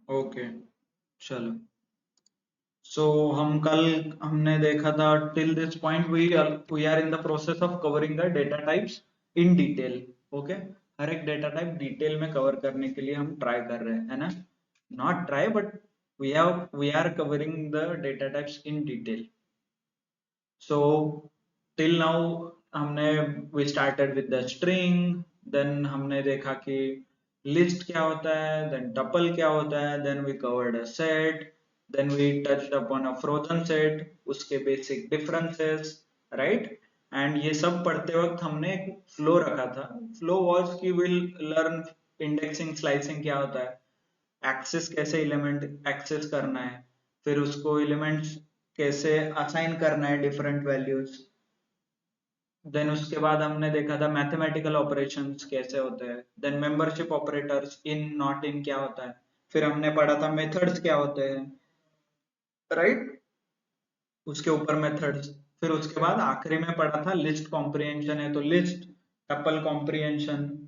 Okay, चलो। सो हमने देखा था till this point we are in the process of covering the data types in detail. Okay, हर एक डेटा टाइप डिटेल में कवर करने के लिए हम ट्राई कर रहे हैं, है ना? Not try but we are covering the data types in detail. So till now हमने we started with the string, then हमने देखा कि लिस्ट क्या होता है, देन टपल क्या होता है, then we covered a set, then we touched upon a frozen set, उसके बेसिक डिफरेंसेस, राइट? एंड ये सब पढ़ते वक्त हमने एक फ्लो रखा था। फ्लो वाज कि विल लर्न इंडेक्सिंग स्लाइसिंग क्या होता है, एक्सेस कैसे एलिमेंट एक्सेस करना है, फिर उसको एलिमेंट्स कैसे असाइन करना है डिफरेंट वैल्यूज। देन उसके बाद हमने देखा था मैथमेटिकल ऑपरेशंस कैसे होते हैं, then membership operators, in not in क्या होता है, फिर हमने पढ़ा था मेथड्स क्या होते हैं, राइट? उसके ऊपर मेथड्स। फिर उसके बाद आखिरी में पढ़ा था लिस्ट कॉम्प्रिहेंशन है तो लिस्ट, टपल कॉम्प्रिहेंशन।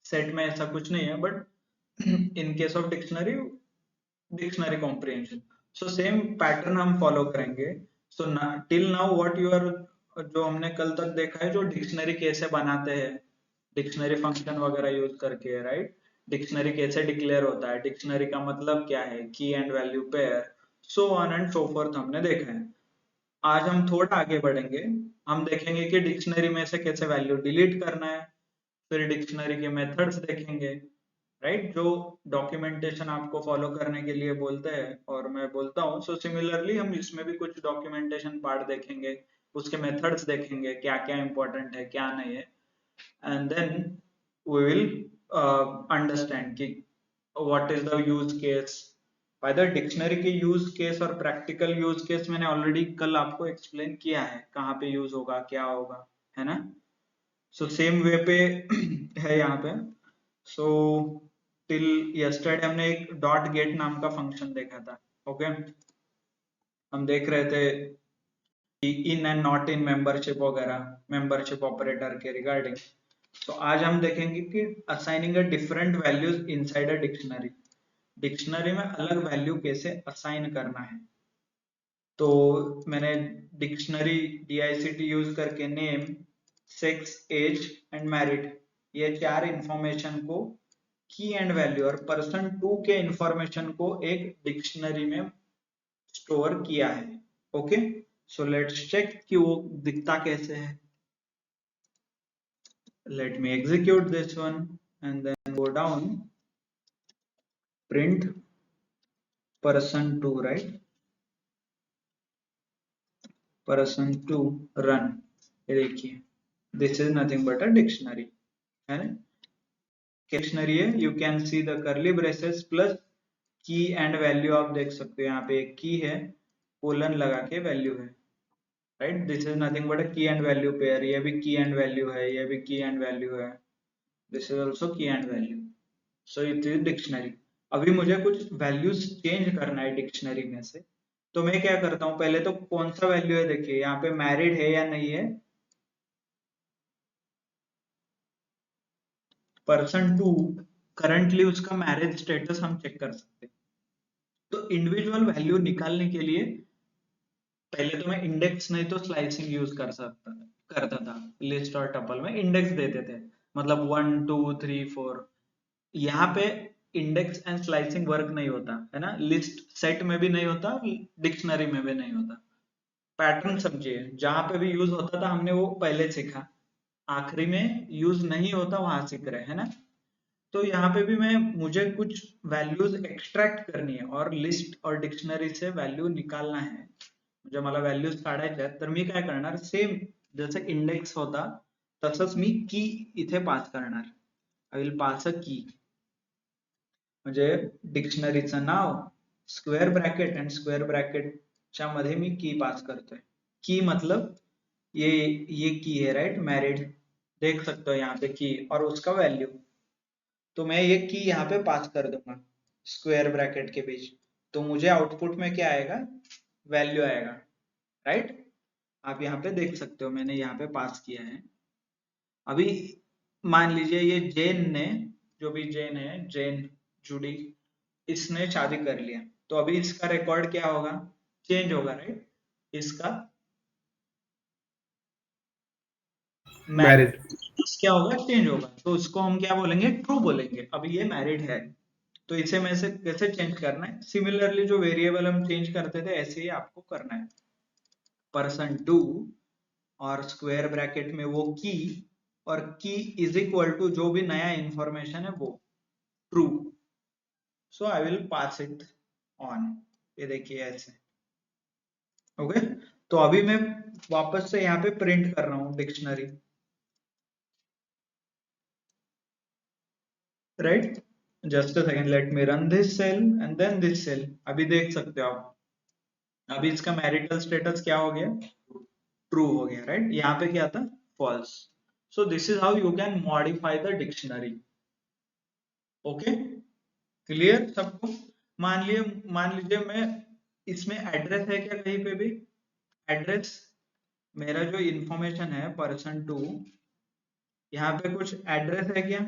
सेट में ऐसा कुछ नहीं है but in case of dictionary, dictionary comprehension. So same pattern हम फॉलो करेंगे। So till now what you are, जो हमने कल तक देखा है, जो डिक्शनरी कैसे बनाते हैं डिक्शनरी फंक्शन वगैरह यूज करके, राइट? डिक्शनरी कैसे डिक्लेयर होता है, डिक्शनरी का मतलब क्या है, की and value pair, so on and so fourth हमने देखा है। आज हम थोड़ा आगे बढ़ेंगे, हम देखेंगे कि डिक्शनरी में से कैसे वैल्यू डिलीट करना है, फिर डिक्शनरी के मेथड्स देखेंगे, राइट? जो डॉक्यूमेंटेशन आपको फॉलो करने के लिए बोलते हैं और मैं बोलता हूँ, सो सिमिलरली हम इसमें भी कुछ डॉक्यूमेंटेशन पार्ट देखेंगे, उसके मेथड्स देखेंगे, क्या क्या इंपॉर्टेंट है क्या नहीं है, and then we will understand कि what is the use case. By the dictionary के यूज केस और प्रैक्टिकल यूज केस मैंने ऑलरेडी कल आपको एक्सप्लेन किया है, कहाँ पे यूज होगा क्या होगा, है ना? सो सेम वे पे है यहाँ पे। सो टिल यस्टरडे हमने एक डॉट गेट नाम का फंक्शन देखा था। ओके, हम देख रहे थे कि in and not in membership वगैरह, मेंबरशिप ऑपरेटर के रिगार्डिंग। तो आज हम देखेंगे कि assigning a different values inside a dictionary, dictionary में अलग वैल्यू कैसे असाइन करना है। तो मैंने डिक्शनरी DICT यूज करके name, sex, age and married, ये चार इंफॉर्मेशन को, की एंड वैल्यू और पर्सन टू के इंफॉर्मेशन को एक डिक्शनरी में स्टोर किया है। ओके, सो लेट्स चेक कि वो दिखता कैसे है। Let me execute this one and then go down, print person two, right? Person two run. ये देखिए, this is nothing but a dictionary, है ना? डिक्शनरी है, you can see the curly braces plus key and value, आप देख सकते हो यहाँ पे एक की है, कोलन लगा के वैल्यू है, right? This is nothing but a key and value pair, ये भी की एंड वैल्यू है, ये भी की एंड वैल्यू है, दिस इज ऑल्सो की and value. So it is dictionary. अभी मुझे कुछ वैल्यूज चेंज करना है डिक्शनरी में से, तो मैं क्या करता हूँ, पहले तो कौन सा वैल्यू है, देखिए यहाँ पे मैरिड है या नहीं है, पर्सन टू, करंटली उसका मैरिज स्टेटस हम चेक कर सकते हैं। तो इंडिविजुअल वैल्यू निकालने के लिए पहले तो मैं इंडेक्स नहीं तो स्लाइसिंग यूज करता था। लिस्ट और टपल में इंडेक्स देते थे, मतलब 1 2 3 4। यहाँ पे इंडेक्स एंड स्लाइसिंग वर्क नहीं होता है ना, लिस्ट सेट में भी नहीं होता, डिक्शनरी में भी नहीं होता। पैटर्न समझिए, जहां पे भी यूज होता था हमने वो पहले सीखा, आखिरी में यूज नहीं होता वहां सीख रहे है ना? तो यहाँ पे भी मैं, मुझे कुछ वैल्यूज एक्सट्रैक्ट करनी है और लिस्ट और डिक्शनरी से वैल्यू निकालना है, म्हणजे मला व्हॅल्यूज काढायच्या आहेत, तर मी काय करणार, सेम जसं इंडेक्स होता तसंच मी की इथे पास करणार। आय विल पास अ की, म्हणजे डिक्शनरीचं नाव, स्क्वेअर ब्रॅकेट एंड स्क्वेअर ब्रॅकेटच्या मध्ये मी की पास करतोय। की मतलब ये की है, राइट? मैरिड, देख सकते हो यहाँ पे की और उसका वैल्यू। तो मैं ये की यहाँ पे पास कर दूंगा स्क्वायर ब्रैकेट के बीच, तो मुझे आउटपुट में क्या आएगा, वैल्यू आएगा, राइट? आप यहाँ पे देख सकते हो मैंने यहाँ पे पास किया है। अभी मान लीजिए ये जेन ने, जो भी जेन है, जेन जूडी, इसने शादी कर लिया, तो अभी इसका रिकॉर्ड क्या होगा, चेंज होगा, राइट? इसका मैरिड मैरिड। क्या होगा, चेंज होगा, तो उसको हम क्या बोलेंगे, ट्रू बोलेंगे। अभी ये मैरिड है, तो इसे में से कैसे चेंज करना है, सिमिलरली जो वेरिएबल हम चेंज करते थे ऐसे ही आपको करना है। पर्सन टू और स्क्वायर ब्रैकेट में वो की, और की इज इक्वल टू जो भी नया इंफॉर्मेशन है वो true. So I will pass it on, ये देखिए ऐसे। ओके, तो अभी मैं वापस से यहाँ पे प्रिंट कर रहा हूँ dictionary, right? Just a second, let me run this cell and then this cell. अभी देख सकते हो आप, अभी इसका मैरिटल स्टेटस क्या हो गया, ट्रू हो गया, राइट? यहाँ पे क्या था, false. So this is how you can modify the dictionary. Okay, clear सबको? मान लीजिए मैं इसमें एड्रेस है क्या कहीं पे भी, एड्रेस, मेरा जो इंफॉर्मेशन है पर्सन टू, यहाँ पे कुछ एड्रेस है क्या,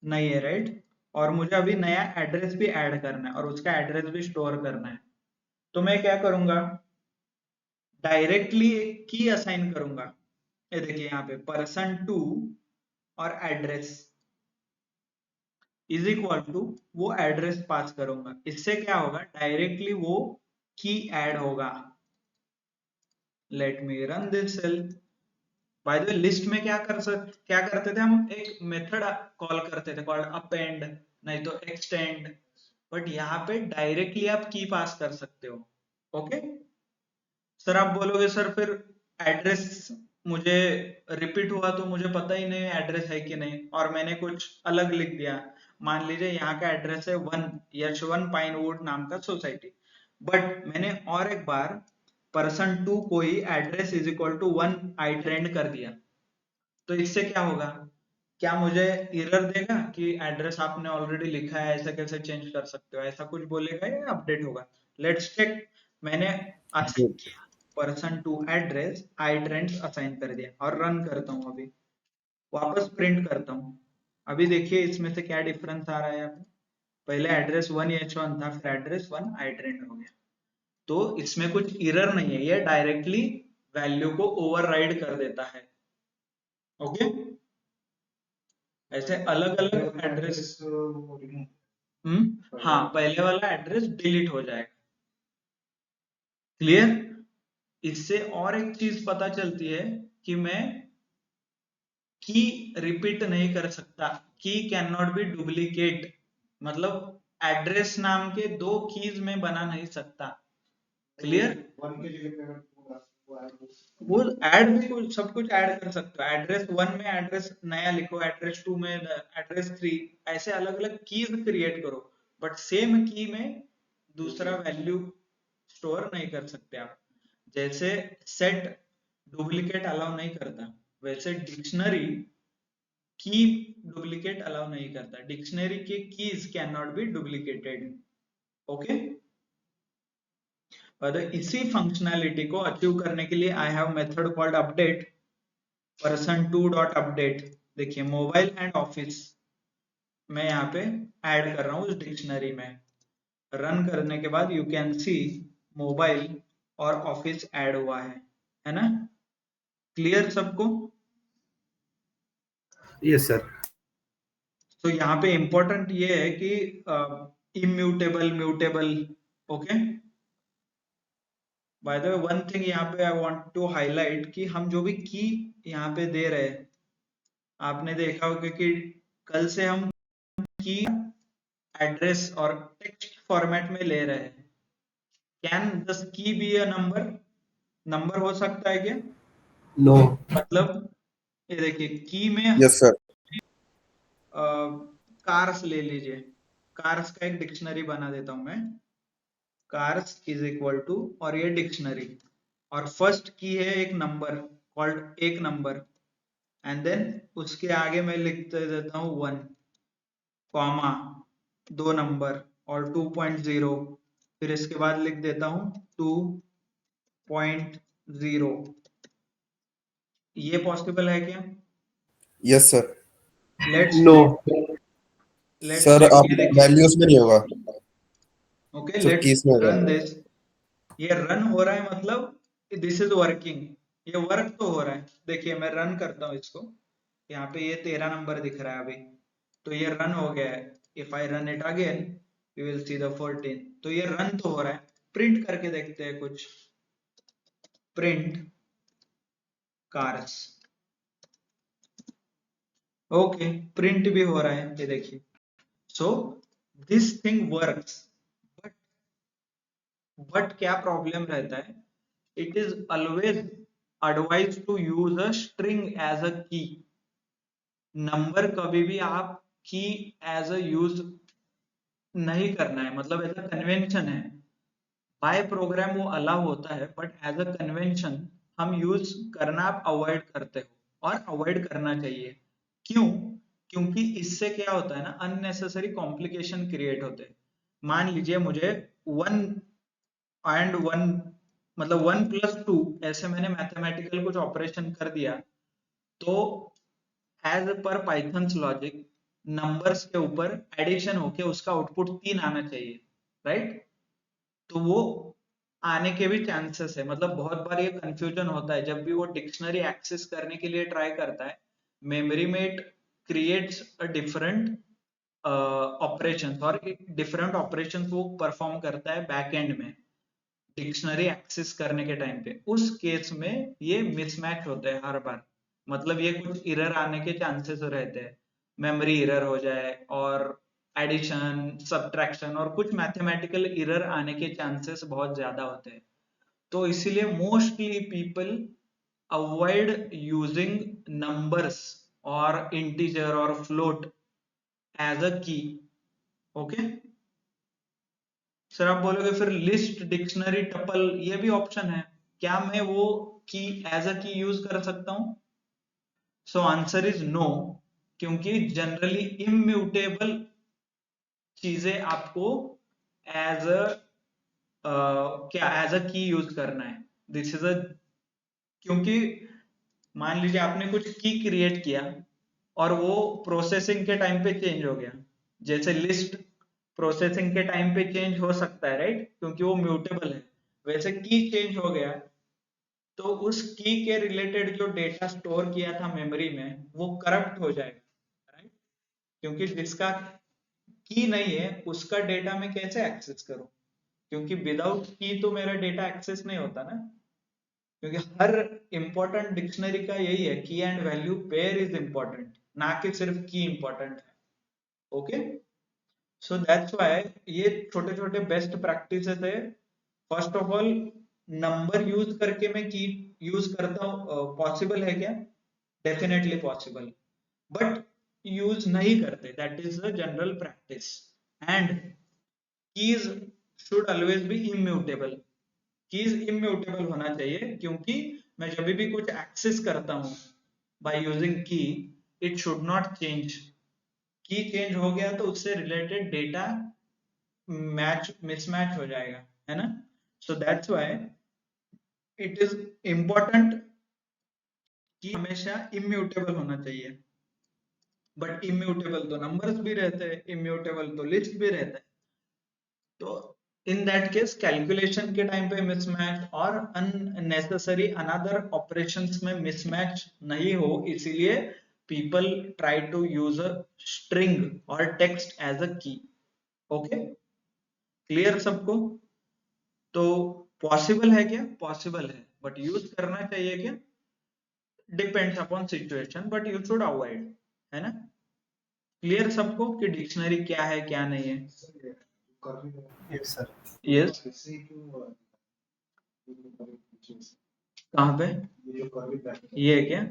नहीं है, राइट? और मुझे अभी नया एड्रेस भी ऐड करना है और उसका एड्रेस भी स्टोर करना है, तो मैं क्या करूंगा, डायरेक्टली एक की असाइन करूंगा। ये देखिए यहाँ पे पर्सन टू और एड्रेस इज इक्वल टू वो एड्रेस पास करूंगा, इससे क्या होगा, डायरेक्टली वो की ऐड होगा। Let me run this cell. By the way, list में क्या करते थे हम, एक मेथड कॉल करते थे कॉल्ड अपेंड, नहीं तो एक्सटेंड, बट यहाँ पे डायरेक्टली आप की पास कर सकते हो। ओके, सर आप बोलोगे सर फिर एड्रेस मुझे रिपीट हुआ तो मुझे पता ही नहीं एड्रेस है कि नहीं, और मैंने कुछ अलग लिख दिया। मान लीजिए यहाँ का एड्रेस है यशवन पाइनवुड नाम का सोसाइटी, बट मैंने और एक बार पर्सन टू को ही address is equal to 1 I trend कर दिया, तो इससे क्या होगा, क्या मुझे एरर देगा कि एड्रेस आपने ऑलरेडी लिखा है, ऐसा कैसे चेंज कर सकते हो, ऐसा कुछ बोलेगा या अपडेट होगा? Let's check. मैंने असाइन किया person two address, I tried assign कर दिया और रन करता हूँ, अभी वापस प्रिंट करता हूँ। अभी देखिए इसमें से क्या डिफरेंस आ रहा है, यहाँ पहले एड्रेस 1H1 था, फिर एड्रेस 1 आई ट्रेंड हो गया, तो इसमें कुछ एरर नहीं है, ये डायरेक्टली वैल्यू को ओवरराइड कर देता है। ओके, ऐसे अलग अलग एड्रेस, हाँ, पहले वाला एड्रेस डिलीट हो जाएगा। क्लियर? इससे और एक चीज पता चलती है कि मैं की रिपीट नहीं कर सकता, की कैन नॉट बी डुप्लीकेट, मतलब एड्रेस नाम के दो कीज में बना नहीं सकता। क्लियर? वो ऐड भी कुछ सब कुछ ऐड कर सकते हो, एड्रेस 1 में एड्रेस नया लिखो, एड्रेस 2 में एड्रेस 3, ऐसे अलग अलग कीज क्रिएट करो, बट सेम की में दूसरा वैल्यू स्टोर नहीं कर सकते आप। जैसे सेट डुप्लीकेट अलाउ नहीं करता, वैसे डिक्शनरी की डुप्लीकेट अलाउ नहीं करता, डिक्शनरी के keys can not be duplicated. Okay, और इसी फंक्शनैलिटी को अचीव करने के लिए I have method called update, person to dot update. देखिए मोबाइल एंड ऑफिस मैं यहाँ पे ऐड कर रहा हूँ उस डिक्शनरी में, रन करने के बाद यू कैन सी मोबाइल और ऑफिस ऐड हुआ है ना? क्लियर सबको? Yes sir. तो यहाँ पे इंपॉर्टेंट ये है कि immutable mutable. Okay, bye the way one thing यहाँ पे आई वांट टू हाईलाइट कि हम जो भी की यहाँ पे दे रहे हैं, आपने देखा होगा कि कल से हम की एड्रेस और टेक्स्ट फॉर्मेट में ले रहे हैं। कैन दिस की बी अ नंबर, नंबर हो सकता है क्या? नो। मतलब ये देखिए की में यस सर। कार्स ले लीजिए, कार्स का एक डिक्शनरी बना देता हूं मैं, कार्स इज इक्वल टू, और ये डिक्शनरी, और फर्स्ट की है एक नंबर कॉल्ड एक नंबर, एंड देन उसके आगे मैं लिख देता हूँ 1, कॉमा 2 नंबर और 2.0, फिर इसके बाद लिख देता हूँ 2.0। ये पॉसिबल है क्या? Yes sir. Let's know. Check. Let's sir check, आप ये देखिए। वैल्यूज में नहीं होगा, ओके, सिर्फ लेट्स कीज में होगा। Run this. ये रन हो रहा है मतलब दिस इज वर्किंग, ये वर्क तो हो रहा है। देखिए मैं रन करता हूँ इसको, यहाँ पे ये 13 नंबर दिख रहा है अभी, तो ये रन हो गया है। If I run it again you will see the 14, तो ये रन तो हो रहा है। प्रिंट करके देखते हैं कुछ, प्रिंट कार्स। ओके, प्रिंट भी हो रहा है, ये देखिए। So this thing works, but क्या प्रॉब्लम रहता है, it is always advised to use a string as a key। Number कभी भी आप की एज अ यूज नहीं करना है, मतलब एज अ कन्वेंशन है। बाय प्रोग्राम वो अलाउ होता है, बट एज अ कन्वेंशन हम यूज करना आप अवॉइड करते हो, और अवॉइड करना चाहिए। क्यों? क्योंकि इससे क्या होता है ना, अननेसेसरी कॉम्प्लिकेशन क्रिएट होते हैं। मान लीजिए मुझे वन एंड वन, मतलब 1+2, ऐसे मैंने मैथमेटिकल कुछ ऑपरेशन कर दिया, तो as per pythons logic numbers के ऊपर एडिशन होके उसका आउटपुट 3 आना चाहिए, राइट? तो वो आने के भी चांसेस है। मतलब बहुत बार ये कंफ्यूजन होता है, जब भी वो डिक्शनरी एक्सेस करने के लिए ट्राई करता है, मेमोरी में it creates a different operations, और डिफरेंट ऑपरेशंस वो परफॉर्म करता है बैक एंड में डिक्शनरी एक्सेस करने के टाइम पे। उस केस में ये मिसमैच होते हैं हर बार, मतलब ये कुछ एरर आने के चांसेस रहते हैं, मेमोरी एरर हो जाए, और एडिशन सब्ट्रैक्शन और कुछ मैथमेटिकल एरर आने के चांसेस बहुत ज्यादा होते हैं। तो इसीलिए mostly people avoid using numbers और इंटीजर और float as a key. Okay sir, आप बोलोगे फिर लिस्ट, डिक्शनरी, टपल, ये भी ऑप्शन है, क्या मैं वो की एज अ की यूज कर सकता हूं? सो आंसर इज नो, क्योंकि जनरली इम्यूटेबल चीजें आपको एज अ क्या एज अ की यूज करना है। दिस इज अ, क्योंकि मान लीजिए आपने कुछ की क्रिएट किया और वो प्रोसेसिंग के टाइम पे चेंज हो गया, जैसे लिस्ट प्रोसेसिंग के टाइम पे चेंज हो सकता है, राइट? क्योंकि वो म्यूटेबल है। वैसे की चेंज हो गया, तो उस की के रिलेटेड जो डेटा स्टोर किया था मेमोरी में वो करप्ट हो जाएगा, राइट? क्योंकि जिसका की नहीं है उसका डेटा मैं कैसे एक्सेस करूं? क्योंकि विदाउट की तो मेरा डेटा एक्सेस नहीं होता ना। क्योंकि हर इंपॉर्टेंट डिक्शनरी का यही है, की and value pair is important, ना कि सिर्फ की इंपॉर्टेंट है। ओके, सो दैट्स व्हाई ये छोटे छोटे बेस्ट प्रैक्टिसेस है। First of all, number use करके मैं की यूज करता हूँ, पॉसिबल है क्या? डेफिनेटली पॉसिबल, बट यूज नहीं करते, that is the general practice. And keys should always be immutable, keys immutable होना चाहिए, क्योंकि मैं जब भी कुछ एक्सेस करता हूं बाय यूजिंग की, इट शुड नॉट चेंज। की चेंज हो गया तो उससे रिलेटेड डेटा मैच मिसमैच हो जाएगा, है ना? सो that's why it is important कि हमेशा इम्यूटेबल होना चाहिए। बट इम्यूटेबल तो नंबर्स भी रहते हैं, इम्यूटेबल तो लिस्ट भी रहता है। तो इन दैट केस कैलकुलेशन के टाइम पे मिसमैच और अननेसेसरी अनदर ऑपरेशंस में मिसमैच नहीं हो, इसीलिए people try to use a string और text as a key. Okay, clear सबको? तो पॉसिबल है क्या? पॉसिबल है, बट यूज करना चाहिए क्या? Depends upon situation, but you should avoid, है ना? क्लियर सबको कि डिक्शनरी क्या है क्या नहीं है? Yes sir. यस, कहाँ पे? ये है क्या?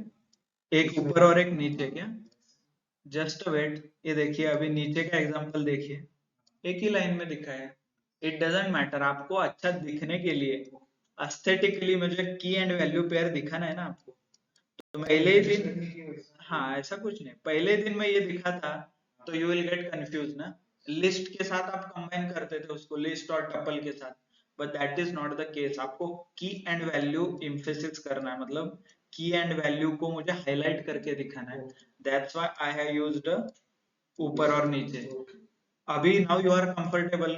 एक ऊपर और एक नीचे क्या? जस्ट वेट, ये देखिए अभी नीचे का एग्जांपल देखिए, एक ही लाइन में दिखा है। इट डजेंट मैटर, आपको अच्छा दिखने के लिए एस्थेटिकली मुझे की एंड वैल्यू पेयर दिखाना है ना आपको। तो पहले ही दिन, हाँ ऐसा कुछ नहीं, पहले दिन में ये दिखा था तो यू विल गेट कंफ्यूज ना। लिस्ट के साथ आप कंबाइन करते थे उसको, लिस्ट और टपल के साथ, but that is not the case. आपको की एंड वैल्यू एम्फेसिस करना है, मतलब की एंड वैल्यू को मुझे हाईलाइट करके दिखाना है। That's why I have used ऊपर और नीचे। अभी नाउ यू आर कंफर्टेबल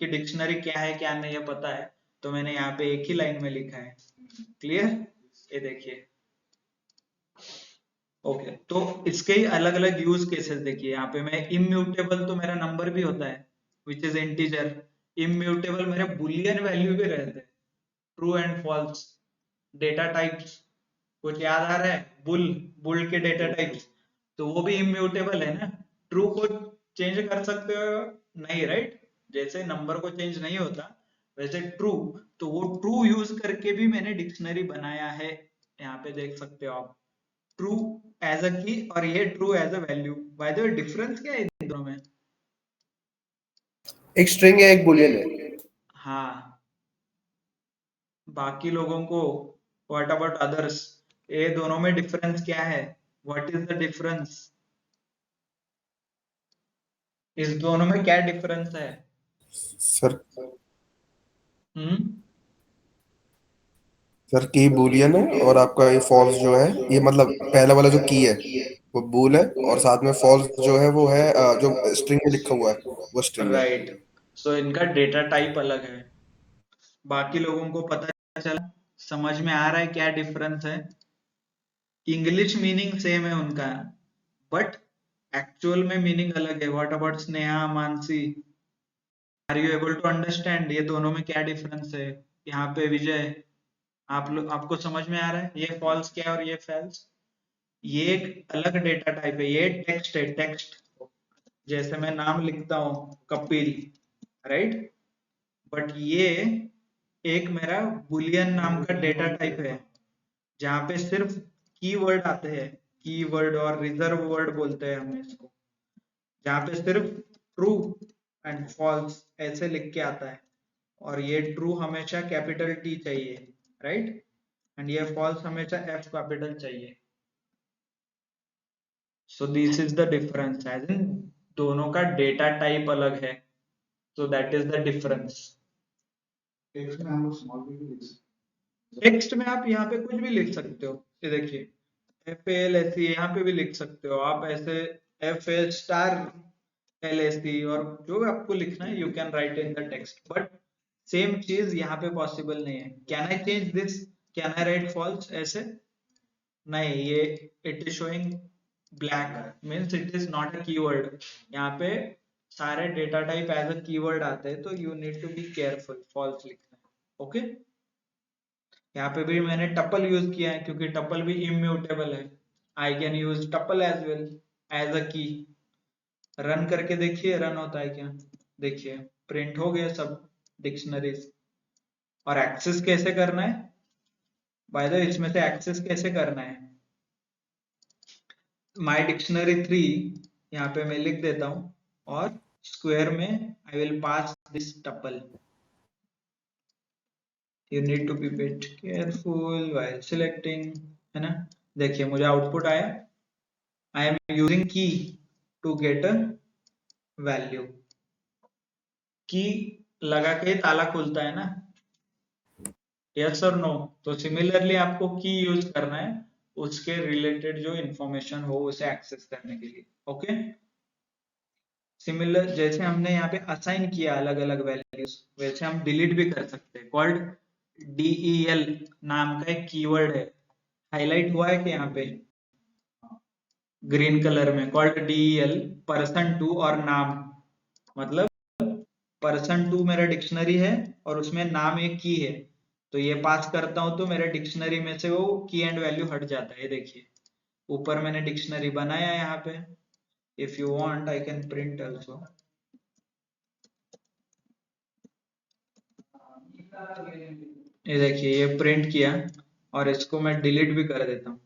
कि डिक्शनरी क्या है क्या नहीं है पता है, तो मैंने यहाँ पे एक ही लाइन में लिखा है। क्लियर? ये देखिए। ओके, तो इसके ही अलग अलग यूज केसेस देखिए। यहाँ पे मैं इम्यूटेबल, तो मेरा नंबर भी होता है विच इज इंटीजर। इम्यूटेबल मेरे बुलियन वैल्यू भी रहते हैं, true and false. Data types कुछ याद आ रहा है? बुल के डेटा टाइप्स, तो वो भी इम्यूटेबल है ना। ट्रू को चेंज कर सकते हो? नहीं, राइट? जैसे नंबर को चेंज नहीं होता, वैसे ट्रू, तो वो ट्रू यूज करके भी मैंने डिक्शनरी बनाया है। यहाँ पे देख सकते हो आप, ट्रू एज अ की और ये true as a value. By the way difference क्या है इन दोनों में? एक स्ट्रिंग है, एक बुलियन है। हाँ, बाकी लोगों को, व्हाट अबाउट अदर्स, ये दोनों में डिफरेंस क्या है? What is the difference? इस दोनों में क्या डिफरेंस है? सर हम्म सर की बुलियन है और आपका ये फॉल्स जो है, ये मतलब पहला वाला जो की है वो बूल है, और साथ में फॉल्स जो है वो है जो स्ट्रिंग में लिखा हुआ है वो स्ट्रिंग है। राइट, सो इनका डेटा टाइप अलग है। बाकी लोगों को पता चला, समझ में आ रहा है क्या डिफरेंस है? इंग्लिश मीनिंग सेम है उनका, बट एक्चुअल में मीनिंग अलग है। What about Sneha, Mansi, are you able to understand ये दोनों में क्या डिफरेंस है? यहाँ पे विजय, आप लोग, आपको समझ में आ रहा है ये फॉल्स क्या है और ये फैल्स? ये एक अलग डेटा टाइप है, ये टेक्स्ट है, टेक्स्ट। जैसे मैं नाम लिखता हूँ कपिल, राइट? बट ये एक मेरा बुलियन नाम का डेटा टाइप है, जहाँ पे सिर्फ कीवर्ड आते हैं, कीवर्ड और रिजर्व वर्ड बोलते हैं हम इसको, जहाँ पे सिर्फ ट्रू एंड फॉल्स ऐसे लिख के आता है। और ये ट्रू हमेशा कैपिटल टी चाहिए, राइट? एंड ये फॉल्स हमेशा एफ कैपिटल चाहिए। So this is the difference, as इन दोनों का डेटा टाइप अलग है, so that is the difference. Text में हम लोग स्मॉल भी लिख सकते हैं। टेक्स्ट में आप यहाँ पे कुछ भी लिख सकते हो, ये देखिए, एफ एल ऐसी यहाँ पे भी लिख सकते हो आप ऐसे, F L star L S C, और जो भी आपको लिखना है you can write in the text, but same चीज यहाँ पे पॉसिबल नहीं है। Can I change this? Can I write false ऐसे? नहीं, ये it is showing black, means it is not a keyword. यहाँ पे सारे data type as a keyword आते हैं, तो you need to be careful false लिखना है। ओके, यहाँ पे भी मैंने टपल यूज किया है क्योंकि टपल भी इम्यूटेबल है। I can use tuple as well as a key. Run करके देखिए, रन होता है क्या? देखिए, प्रिंट हो गया सब डिक्शनरीज। और एक्सेस कैसे करना है? बाय द वे, इसमें से एक्सेस कैसे करना है? माई डिक्शनरी 3 यहाँ पे मैं लिख देता हूँ, और स्क्वायर में I will pass this tuple. You need to be bit careful while selecting, है ना? देखिए मुझे आउटपुट आया, I am using key to get a value. Key लगा के ही ताला खुलता है ना, यस और नो? तो सिमिलरली आपको की यूज करना है उसके रिलेटेड जो इंफॉर्मेशन हो उसे एक्सेस करने के लिए। ओके, सिमिलर जैसे हमने यहाँ पे असाइन किया अलग अलग वैल्यूज, वैसे हम डिलीट भी कर सकते हैं। कॉल्ड del नाम का एक कीवर्ड है, हाईलाइट हुआ है कि यहाँ पे ग्रीन कलर में, कॉल्ड del person2 और नाम, मतलब person2 मेरा डिक्शनरी है और उसमें नाम एक की है, तो ये पास करता हूं तो मेरे डिक्शनरी में से वो की एंड वैल्यू हट जाता है। ये देखिए, ऊपर मैंने डिक्शनरी बनाया यहाँ पे। If you want I can print also. ये देखिए, ये प्रिंट किया और इसको मैं डिलीट भी कर देता हूँ।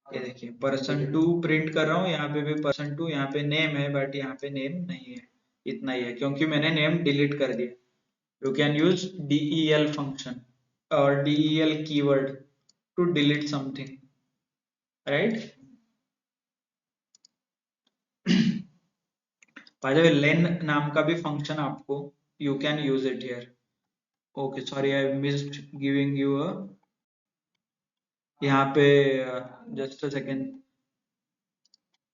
ये देखिए, person2 प्रिंट कर रहा हूँ, यहाँ पे भी person2, यहाँ पे नेम है बट यहाँ पे नेम नहीं है। इतना ही है क्योंकि मैंने नेम डिलीट कर दिया। You can use del function or del keyword to delete something, right? By the way, len नाम का भी function आपको, you can use it here. Okay, sorry, I missed giving you a, यहाँ पे just a second,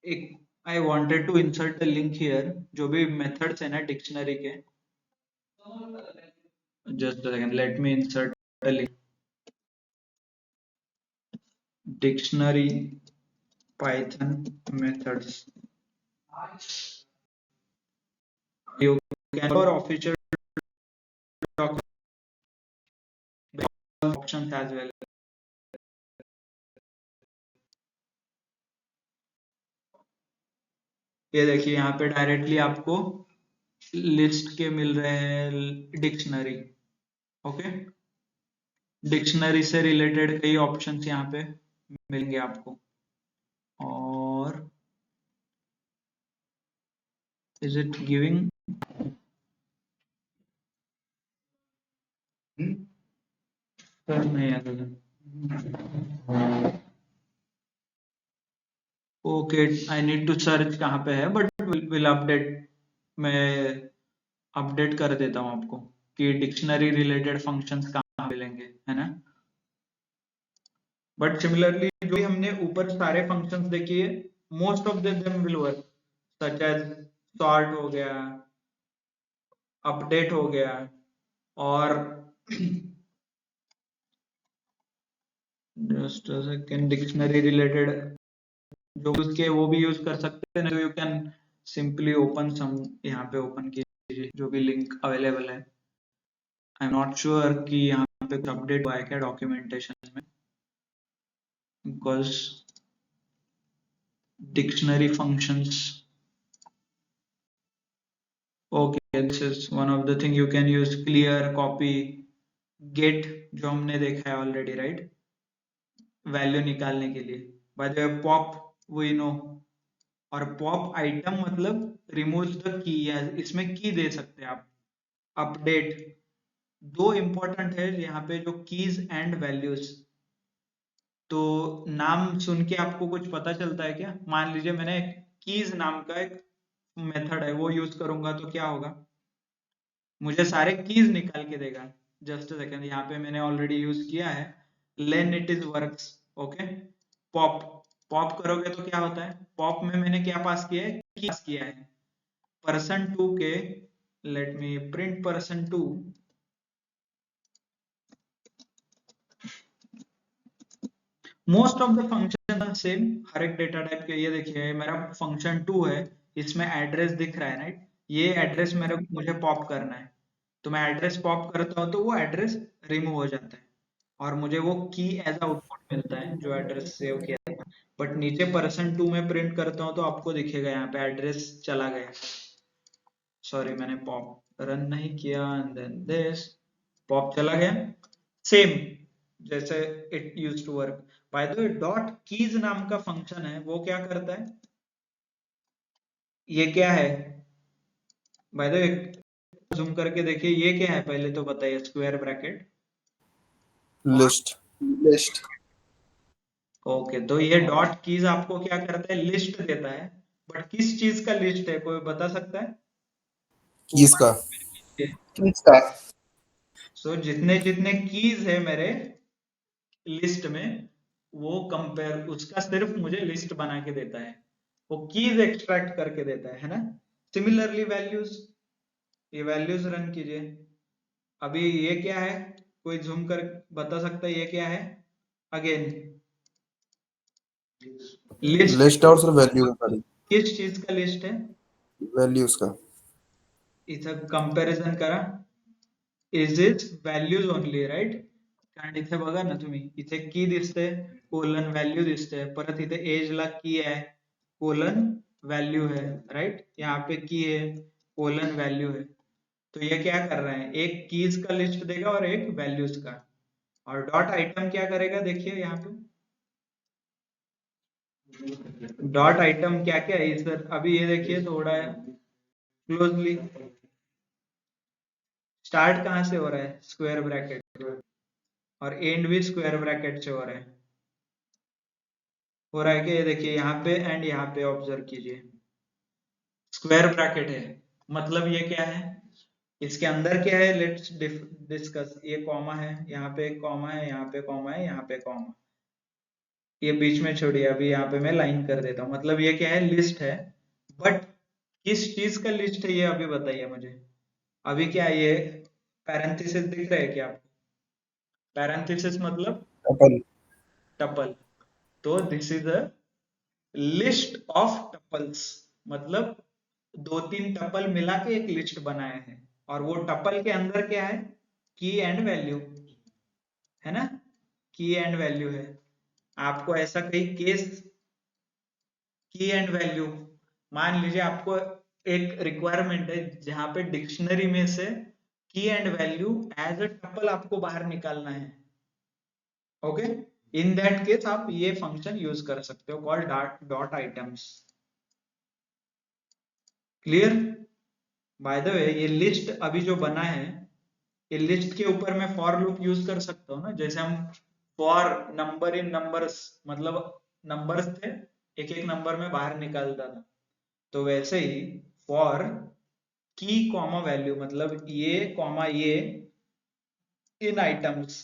एक I wanted to insert a link here, जो भी methods है ना डिक्शनरी के, just a second, let me insert a link. Dictionary Python methods. You can for official document options as well. ये देखिए यहाँ पे डायरेक्टली आपको लिस्ट के मिल रहे हैं डिक्शनरी, ओके। डिक्शनरी से रिलेटेड कई ऑप्शंस यहाँ पे मिलेंगे आपको। और इज इट गिविंग, नहीं आता। Okay, I need to search कहाँ पे है, बट विल अपडेट, मैं अपडेट कर देता हूँ आपको कि डिक्शनरी रिलेटेड फंक्शंस कहाँ मिलेंगे, है ना। बट सिमिलरली जो भी हमने ऊपर सारे फंक्शंस देखिए, most of them will work, such as sort हो गया, अपडेट हो गया, और just a second, dictionary related जो उसके वो भी यूज कर सकते हैं, तो you can simply open some, यहाँ पे ओपन कीजिए जो भी लिंक अवेलेबल है। आई एम नॉट श्योर कि यहाँ पे कुछ अपडेट हुआ है क्या डॉक्यूमेंटेशन में, because dictionary functions, okay, this is one of the thing you can use, clear, copy, get जो हमने देखा है ऑलरेडी, राइट, वैल्यू निकालने के लिए। By the way pop we know, और पॉप आइटम मतलब रिमूव द की, या इसमें की दे सकते हैं आप। अपडेट, दो इंपॉर्टेंट है यहाँ पे जो कीज एंड वैल्यूज। तो नाम सुन के आपको कुछ पता चलता है क्या? मान लीजिए मैंने कीज नाम का एक मेथड है वो यूज करूंगा तो क्या होगा, मुझे सारे कीज निकाल के देगा। जस्ट सेकंड, यहाँ पे मैंने ऑलरेडी यूज किया है len it is works, okay. Pop, pop करोगे तो क्या होता है, पॉप में मैंने क्या पास किया है, की पास किया है, %2 के, let me print %2, most of the function same, हर एक डेटा टाइप के। ये देखिए मेरा फंक्शन 2 है, इसमें एड्रेस दिख रहा है, राइट, ये एड्रेस मेरे मुझे पॉप करना है, तो मैं एड्रेस पॉप करता हूँ तो वो एड्रेस रिमूव हो जाता है, और मुझे वो की एज आउटपुट मिलता है जो एड्रेस सेव किया था। बट नीचे %2 में प्रिंट करता हूँ तो आपको दिखेगा यहाँ पे एड्रेस चला गया। सॉरी, मैंने पॉप रन नहीं किया, एंड देन दिस पॉप चला गया, सेम जैसे it used to work. By the way dot keys नाम का फंक्शन है, वो क्या करता है, ये क्या है, बाय द वे जूम करके देखिए ये क्या है, पहले तो बताइए, square bracket list. List, okay. तो ये डॉट कीज आपको क्या करता है, लिस्ट देता है, बट किस चीज का लिस्ट है, कोई बता सकता है? कीज का। कीज का। सो जितने जितने कीज है मेरे लिस्ट में, वो कंपेयर उसका सिर्फ मुझे लिस्ट बना के देता है, वो कीज एक्सट्रैक्ट करके देता है ना। सिमिलरली वैल्यूज, ये वैल्यूज रन कीजिए, अभी ये क्या है, कोई जूम कर बता सकता है ये क्या है? अगेन लिस्ट, लिस्ट और सिर्फ वैल्यू है सारी। किस चीज का लिस्ट है? वैल्यूज का। इथं कंपॅरिझन करा, is is values only, right, कारण इथे बघा ना तुम्ही, इथे की दिसते, कोलन व्हॅल्यू दिसते, परत इथे एज ला की आहे, कोलन वैल्यू है, राइट, यहाँ पे की है, कोलन वैल्यू है। तो ये क्या कर रहे हैं, एक कीज का लिस्ट देगा और एक वैल्यूज का। और डॉट आइटम क्या करेगा, देखिए यहाँ पे डॉट आइटम क्या क्या है सर, अभी ये देखिए थोड़ा क्लोजली, स्टार्ट कहाँ से हो रहा है, स्क्वायर ब्रैकेट, और एंड भी स्क्वायर ब्रैकेट से हो रहा है कि ये देखिए यहाँ पे एंड यहाँ पे ऑब्जर्व कीजिए स्क्वायर ब्रैकेट है, मतलब ये क्या है, इसके अंदर क्या है, लेट्स डिस्कस। ये कॉमा है, यहाँ पे एक कॉमा है, यहाँ पे कॉमा है, यहाँ पे कॉमा, ये बीच में छोड़िए, अभी यहाँ पे मैं लाइन कर देता हूँ। मतलब ये क्या है, लिस्ट है, बट किस चीज का लिस्ट है ये अभी बताइए मुझे। अभी क्या ये पैरेंथेसिस दिख रहा है क्या आपको? पैरेंथेसिस मतलब अपन टपल। तो this is a list of tuples, मतलब दो तीन टपल मिला के एक लिस्ट बनाया है, और वो टपल के अंदर क्या है? की एंड वैल्यू है ना, की एंड वैल्यू है। आपको ऐसा कई केस, की एंड वैल्यू, मान लीजिए आपको एक रिक्वायरमेंट है जहां पे डिक्शनरी में से key and value as a tuple आपको बाहर निकालना है। ओके, इन दैट केस आप ये फंक्शन यूज कर सकते हो call dot items. Clear? By the वे ये लिस्ट अभी जो बना है, ये लिस्ट के ऊपर मैं फॉर लूप यूज कर सकता हूँ ना, जैसे हम फॉर नंबर इन नंबर्स, मतलब नंबर्स थे, एक एक नंबर में बाहर निकालता था, तो वैसे ही फॉर की कॉमा वैल्यू, मतलब ये कॉमा ये इन आइटम्स।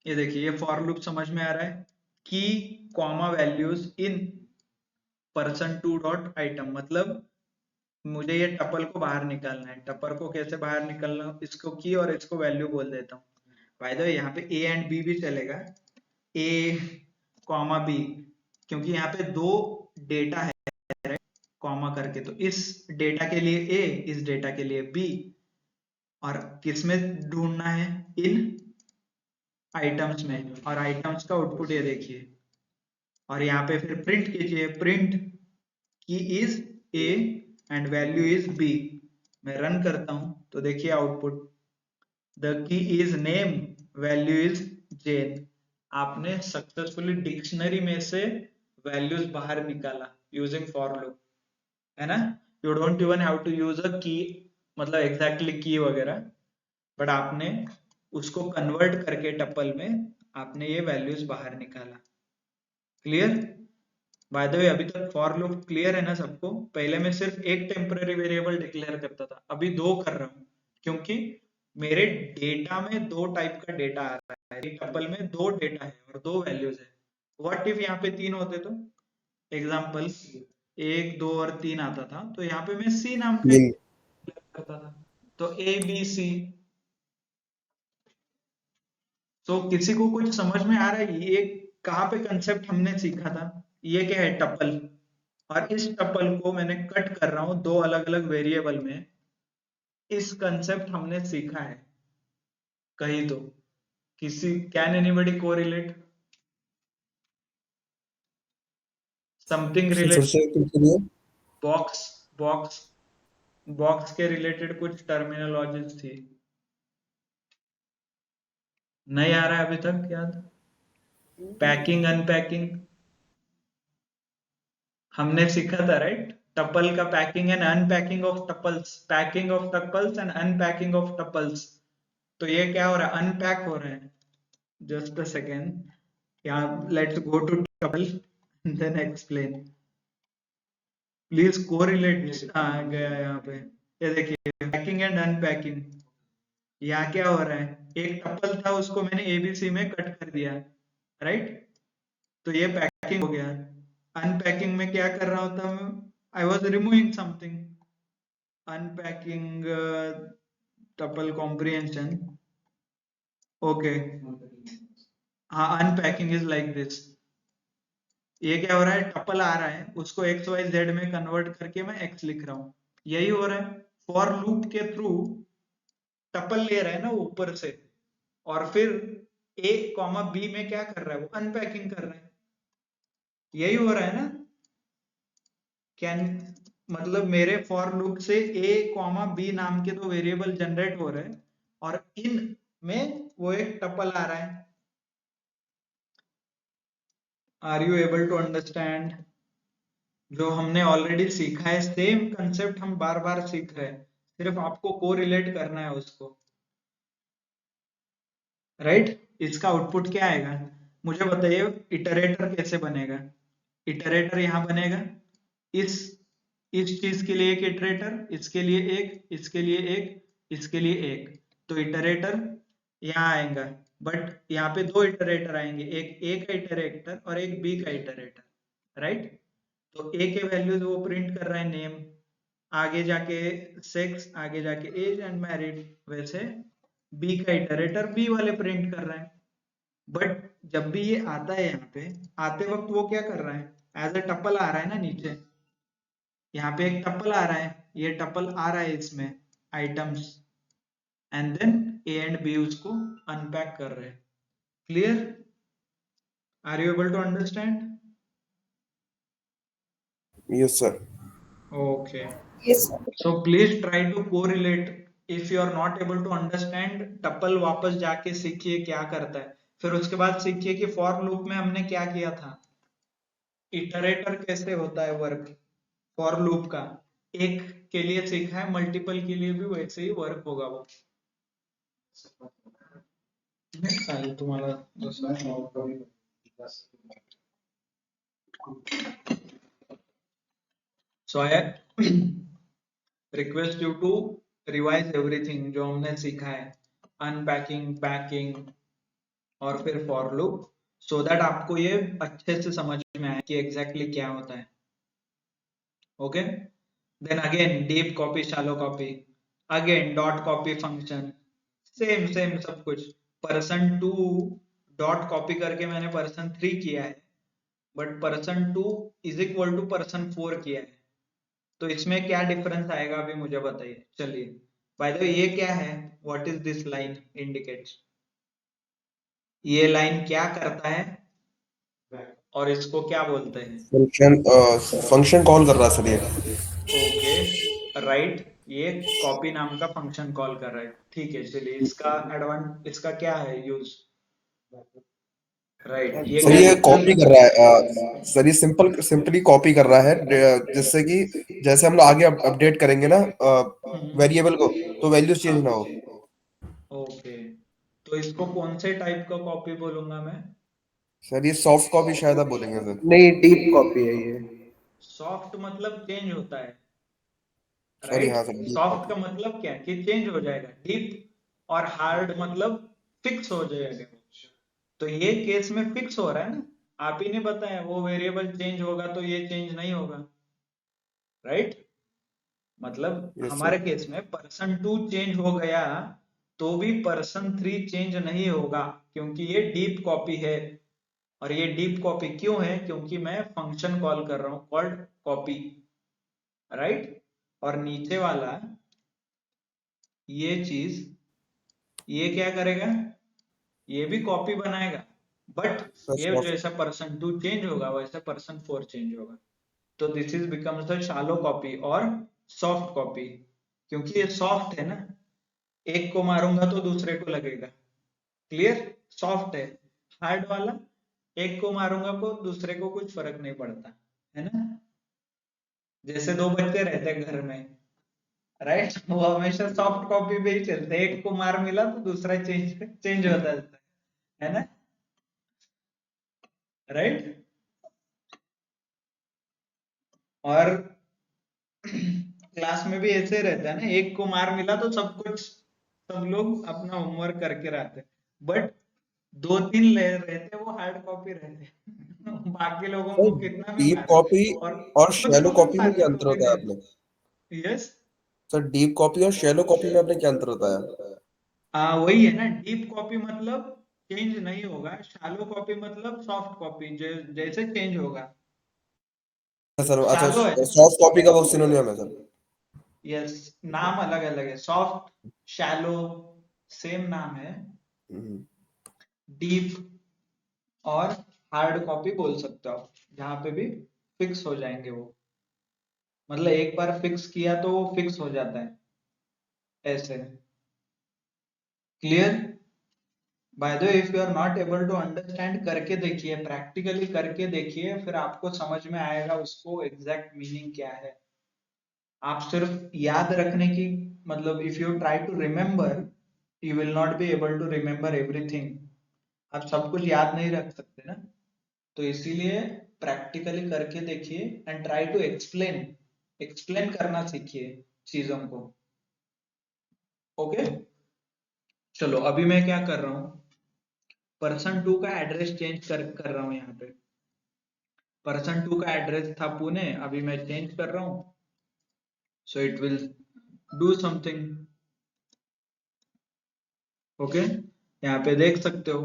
ये देखिए ये फॉर लूप समझ में आ रहा है, की comma values in person to dot item, मतलब मुझे ये टपल को बाहर निकालना है। टपल को कैसे बाहर निकालना, इसको की और इसको वैल्यू बोल देता हूँ। बाय द वे यहाँ पे ए एंड बी भी चलेगा, ए कॉमा बी, क्योंकि यहाँ पे दो डेटा है कॉमा करके, तो इस डेटा के लिए ए, इस डेटा के लिए बी, और किस में ढूंढना है? इन आइटम्स में, और आइटम्स का आउटपुट ये देखिए, और यहाँ पे फिर प्रिंट कीजिए, print key is A and value is B. मैं रन करता हूं तो देखिए output, the key is name, value is Jane. आपने सक्सेसफुली डिक्शनरी में से वैल्यूज बाहर निकाला यूजिंग फॉर लूप, है ना। You don't even have to use a key, मतलब एग्जैक्टली की वगैरह, बट आपने उसको कन्वर्ट करके टपल में आपने ये वैल्यूज बाहर निकाला। क्लियर? बाय द वे अभी तक फॉर लूप क्लियर है ना सबको? पहले मैं सिर्फ एक टेम्पररी वेरिएबल डिक्लेयर करता था, अभी दो कर रहा हूँ, क्योंकि मेरे डेटा में दो टाइप का डेटा आ रहा है, टपल में दो डेटा है और दो वैल्यूज है। व्हाट इफ यहाँ पे तीन होते तो? एग्जाम्पल एक दो और तीन आता था, तो यहाँ पे मैं सी नाम का तीन। करता था, तो ए बी सी। तो किसी को कुछ समझ में आ रहा है ये कहाँ पे कंसेप्ट हमने सीखा था? ये क्या है? टपल। और इस टपल को मैंने कट कर रहा हूं दो अलग अलग वेरिएबल में। इस कंसेप्ट हमने सीखा है कहीं तो? किसी, कैन एनीबडी कोरिलेट समथिंग फिर रिलेटेड? से कंटिन्यू। बॉक्स, बॉक्स, बॉक्स के रिलेटेड कुछ टर्मिनोलॉजीज थी, नहीं आ रहा है अभी तक याद? पैकिंग, अनपैकिंग, हमने सीखा था राइट? टपल का packing and unpacking of tuples, packing of tuples and unpacking of tuples. तो ये क्या हो रहा है? अनपैक हो रहा है। जस्ट अ सेकेंड, यहाँ let's go to tuple then explain. Please correlate आ गया यहाँ पे। ये देखिए पैकिंग एंड अनपैकिंग, यहाँ क्या हो रहा है? एक टपल था उसको मैंने एबीसी में कट कर दिया, राइट? तो ये पैकिंग हो गया। अनपैकिंग में क्या कर रहा होता मैं? I was removing something. Unpacking tuple comprehension, okay. हाँ, अनपैकिंग इज लाइक दिस। ये क्या हो रहा है? टपल आ रहा है, उसको एक्स वाई जेड में कन्वर्ट करके मैं एक्स लिख रहा हूँ, यही हो रहा है। फॉर लूप के थ्रू टपल ले रहा है ना वो ऊपर से, और फिर ए कॉमा बी में क्या कर रहा है? वो अनपैकिंग कर रहा है, यही हो रहा है ना? कैन, मतलब मेरे फॉर लूप से ए कॉमा बी नाम के दो वेरिएबल जनरेट हो रहे हैं, और इन में वो एक टपल आ रहा है। Are you able to understand? जो हमने ऑलरेडी सीखा है सेम कंसेप्ट हम बार बार सीख रहे हैं, सिर्फ आपको को रिलेट करना है उसको, राइट? इसका आउटपुट क्या आएगा मुझे बताइए? इटरेटर कैसे बनेगा? इटरेटर यहाँ बनेगा, इस इस चीज के लिए एक इटरेटर, इसके लिए एक, इसके लिए एक, इसके लिए एक, तो इटरेटर यहाँ आएगा। बट यहाँ पे दो इटरेटर आएंगे, एक ए का इटरेटर और एक बी का इटरेटर, राइट? तो ए के वैल्यूज वो प्रिंट कर रहा है नेम, आगे जाके सेक्स, आगे जाके एज एंड मैरिड। वैसे बी का इटरेटर बी वाले प्रिंट कर रहा है। बट जब भी ये आता है यहाँ पे, आते वक्त वो क्या कर रहा है, एज अ टपल आ रहा है ना नीचे, यहाँ पे एक टपल आ रहा है, ये टपल आ रहा है इसमें items, and then A and B उसको अनपैक कर रहे हैं। Clear? Are you able to understand? Yes sir. Okay. Yes, sir. So please try to correlate. If you are not able to understand, tuple वापस जाके सीखिए क्या करता है, फिर उसके बाद सीखिए कि फॉर लूप में हमने क्या किया था, इटरेटर कैसे होता है वर्क फॉर लूप का। एक के लिए सीखा है, मल्टीपल के लिए भी वैसे ही वर्क होगा वो। चालेल तुम्हाला जसं so I request you to revise everything जो हमने सीखा है, अनपैकिंग, पैकिंग और फिर फॉर लूप, सो दैट आपको ये अच्छे से समझ में आए कि एग्जैक्टली क्या होता है। Okay, then again deep copy, shallow copy, again dot copy function, same same सब कुछ। person2 डॉट कॉपी करके मैंने person3 किया है, but person2 is equal to person4 किया है। तो इसमें क्या डिफरेंस आएगा अभी मुझे बताइए। चलिए, बाय द वे ये क्या है, what is this line indicates, ये लाइन क्या करता है और इसको क्या बोलते हैं? फंक्शन फंक्शन कॉल कर रहा है सर ये। ओके, राइट, ये कॉपी नाम का फंक्शन कॉल कर रहा है। ठीक है, चलिए इसका इसका क्या है यूज, राइट, ये सर क्या ये करता कॉपी कर है? रहा है सर, ये सिंपली कॉपी कर रहा है जिससे कि जैसे हम लोग आगे अपडेट करेंगे ना वेरिएबल को, तो वैल्यूज हाँ, चेंज ना हो। ओके, तो इसको कौन से टाइप का कॉपी बोलूंगा मैं? सर ये सॉफ्ट कॉपी शायद आप बोलेंगे सर। नहीं, डीप कॉपी है ये। सॉफ्ट मतलब चेंज होता है, सॉरी, राइट। हाँ सर, डीप सॉफ्ट का कॉपी। मतलब क्या कि चेंज हो जाएगा, डीप और हार्ड मतलब फिक्स हो जाएगा। तो ये केस में फिक्स हो रहा है ना, आप ही ने बताया वो वेरिएबल चेंज होगा तो ये चेंज नहीं होगा, राइट। मतलब यस हमारे सर। केस में person2 चेंज हो गया तो भी person3 चेंज नहीं होगा, क्योंकि ये डीप कॉपी है। और ये डीप कॉपी क्यों है, क्योंकि मैं फंक्शन कॉल कर रहा हूं कॉल्ड कॉपी, राइट। और नीचे वाला ये चीज, ये क्या करेगा, ये भी कॉपी बनाएगा, बट सर ये सॉफ्ट। जैसा person2 चेंज होगा वैसा person4 चेंज होगा। तो this is becomes the shallow copy और सॉफ्ट कॉपी, क्योंकि ये सॉफ्ट है ना, एक को मारूंगा तो दूसरे को लगेगा। क्लियर? सॉफ्ट है। हार्ड वाला, एक को मारूंगा तो दूसरे को कुछ फर्क नहीं पड़ता, है ना। जैसे दो बच्चे रहते हैं घर में, राइट, वो हमेशा सॉफ्ट कॉपी पे ही चलते हैं, एक को मार मिला तो दूसरा चेंज चेंज होता है ना, राइट। और क्लास में भी ऐसे रहता है ना, एक को मार मिला तो सब कुछ, सब लोग अपना होमवर्क करके रहते हैं, बट दो तीन ले रहते वो हार्ड कॉपी रहते बाकी लोगों सर को कितना भी डीप मारे कॉपी और और कुछ शैलो लोग कॉपी में क्या हार्ड अंतर कॉपी होता है रहते। आपने? यस, सर डीप कॉपी और शैलो कॉपी में आपने क्या अंतर बताया? वही है ना, डीप कॉपी मतलब चेंज नहीं होगा, शैलो कॉपी मतलब सॉफ्ट कॉपी जैसे चेंज होगा। सर अच्छा, शैलो है, सॉफ्ट कॉपी का वो सिनोनियम है सर। यस, नाम अलग अलग है, सॉफ्ट, शैलो सेम नाम है, हम्म। डीप और हार्ड कॉपी बोल सकते हो आप, जहां पे भी फिक्स हो जाएंगे वो, मतलब एक बार फिक्स किया तो वो फिक्स हो जाता है ऐसे। Clear? By the way, if you are not able to understand, करके देखिए, प्रैक्टिकली करके देखिए, फिर आपको समझ में आएगा उसको एग्जैक्ट मीनिंग क्या है। आप सिर्फ याद रखने की, मतलब if you try to remember, you will not be able to remember everything. आप सब कुछ याद नहीं रख सकते ना, तो इसीलिए प्रैक्टिकली करके देखिए and try to explain, explain करना सीखिए चीजों को। ओके, चलो अभी मैं क्या कर रहा हूँ, person2 का एड्रेस चेंज कर रहा हूँ यहाँ पे। person2 का एड्रेस था पुणे, अभी मैं चेंज कर रहा हूँ, so it will do something. Okay, यहाँ पे देख सकते हो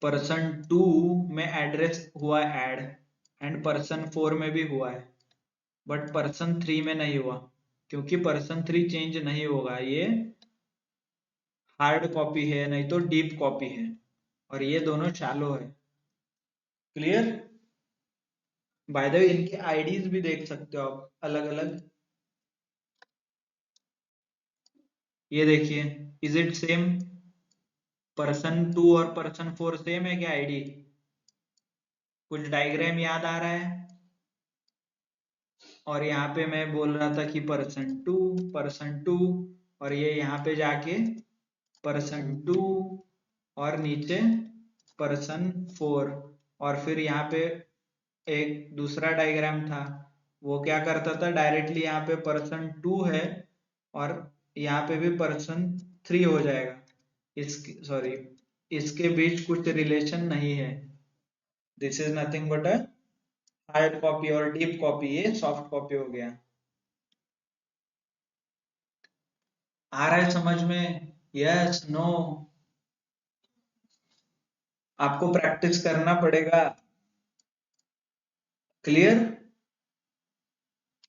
person2 में एड्रेस हुआ ऐड एंड person4 में भी हुआ है, बट person3 में नहीं हुआ, क्योंकि person3 चेंज नहीं होगा, ये हार्ड कॉपी है, नहीं तो डीप कॉपी है, और ये दोनों शैलो है। क्लियर? बाय द वे इनके आईडीज भी देख सकते हो आप अलग अलग, ये देखिए, इज इट सेम? person2 और person4 सेम है क्या आईडी? कुछ डायग्राम याद आ रहा है? और यहाँ पे मैं बोल रहा था कि person2 और ये यहाँ पे जाके person2 और नीचे person4, और फिर यहाँ पे एक दूसरा डायग्राम था, वो क्या करता था, डायरेक्टली यहाँ पे person2 है और यहाँ पे भी person3 हो जाएगा, सॉरी, इसके बीच कुछ रिलेशन नहीं है। This is nothing but a hard copy और डीप कॉपी, ये सॉफ्ट कॉपी हो गया। आ रहा है समझ में? Yes, no? आपको प्रैक्टिस करना पड़ेगा। क्लियर?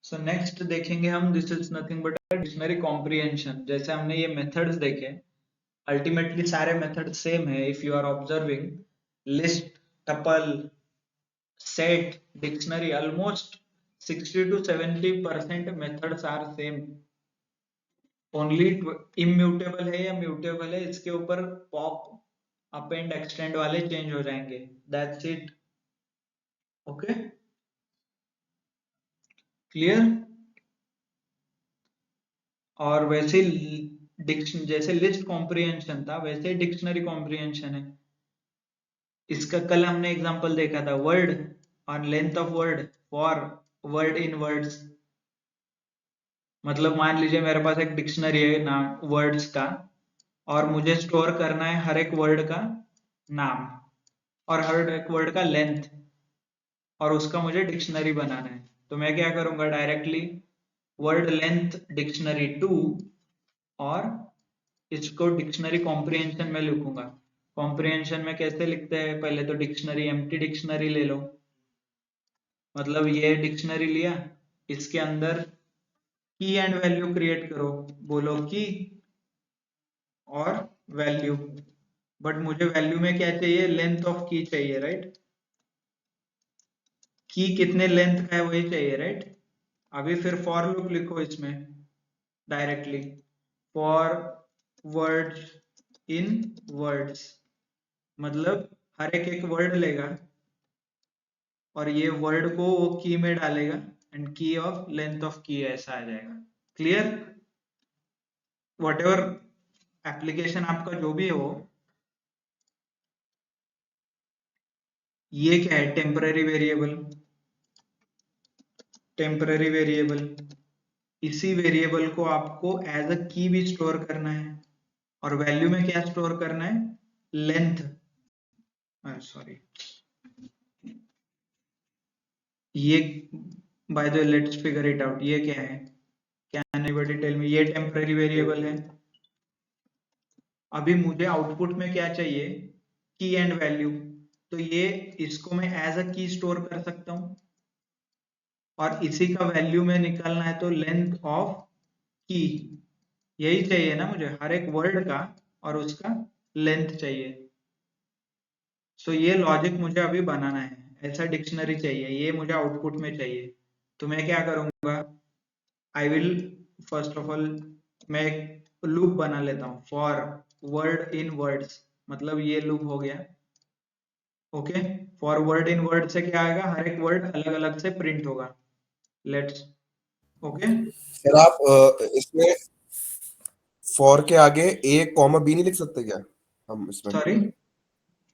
सो नेक्स्ट देखेंगे हम, this is nothing but dictionary comprehension. जैसे हमने ये मेथड्स देखे, अल्टीमेटली सारे मेथड सेम है। If you are observing, list, tuple, set, dictionary, almost 60 to 70% methods are same. Only immutable है या म्यूटेबल है, इसके ऊपर पॉप, अपेंड, एक्सटेंड वाले चेंज हो जाएंगे, दैट्स इट। Okay, clear? और वैसे जैसे लिस्ट कॉम्प्रिहेंशन था, वैसे डिक्शनरी कॉम्प्रिहेंशन है। इसका कल हमने एग्जांपल देखा था, वर्ड और length of word for word in words. मतलब मान लीजिए मेरे पास एक डिक्शनरी है नाम वर्ड्स का, और मुझे स्टोर करना है हर एक वर्ड का नाम और हर एक वर्ड का लेंथ, और उसका मुझे डिक्शनरी बनाना है। तो मैं क्या करूंगा, डायरेक्टली वर्ड लेंथ डिक्शनरी 2, और इसको डिक्शनरी कॉम्प्रिहेंशन में लिखूंगा। कॉम्प्रिहेंशन में कैसे लिखते हैं, पहले तो डिक्शनरी, एम्प्टी डिक्शनरी ले लो, मतलब ये डिक्शनरी लिया, इसके अंदर की एंड वैल्यू क्रिएट करो, बोलो की और वैल्यू, बट मुझे वैल्यू में क्या चाहिए, लेंथ ऑफ की चाहिए, राइट? की कितने लेंथ का है वही चाहिए, राइट? अभी फिर फॉर लूप लिखो इसमें directly, for words in words, मतलब हर एक एक वर्ड लेगा और ये वर्ड को वो की में डालेगा, एंड की ऑफ लेंथ ऑफ की, ऐसा आ जाएगा। क्लियर? व्हाटएवर एप्लीकेशन आपका जो भी हो, ये क्या है, टेम्पररी वेरिएबल। टेम्पररी वेरिएबल, इसी वेरिएबल को आपको एज अ की भी स्टोर करना है, और वैल्यू में क्या स्टोर करना है, लेंथ। सॉरी, ये bye the way let's figure it out, ये क्या है, कैन एनीबॉडी टेल मी? ये टेम्पररी वेरिएबल है। अभी मुझे आउटपुट में क्या चाहिए, की एंड वैल्यू, तो ये इसको मैं एज अ की स्टोर कर सकता हूं, और इसी का वैल्यू में निकालना है तो लेंथ ऑफ की, यही चाहिए ना मुझे, हर एक वर्ड का और उसका लेंथ चाहिए। सो ये लॉजिक मुझे अभी बनाना है, ऐसा डिक्शनरी चाहिए, ये मुझे आउटपुट में चाहिए। तो मैं क्या करूंगा, I will first of all मैं एक लूप बना लेता हूँ, फॉर वर्ड इन वर्ड्स, मतलब ये लूप हो गया। Okay, for word in word से क्या आएगा, हर एक वर्ड अलग अलग से प्रिंट होगा। लेट्स, ओके, सर आप इसमें फॉर के आगे ए कॉमा बी नहीं लिख सकते क्या हम इसमें? सॉरी,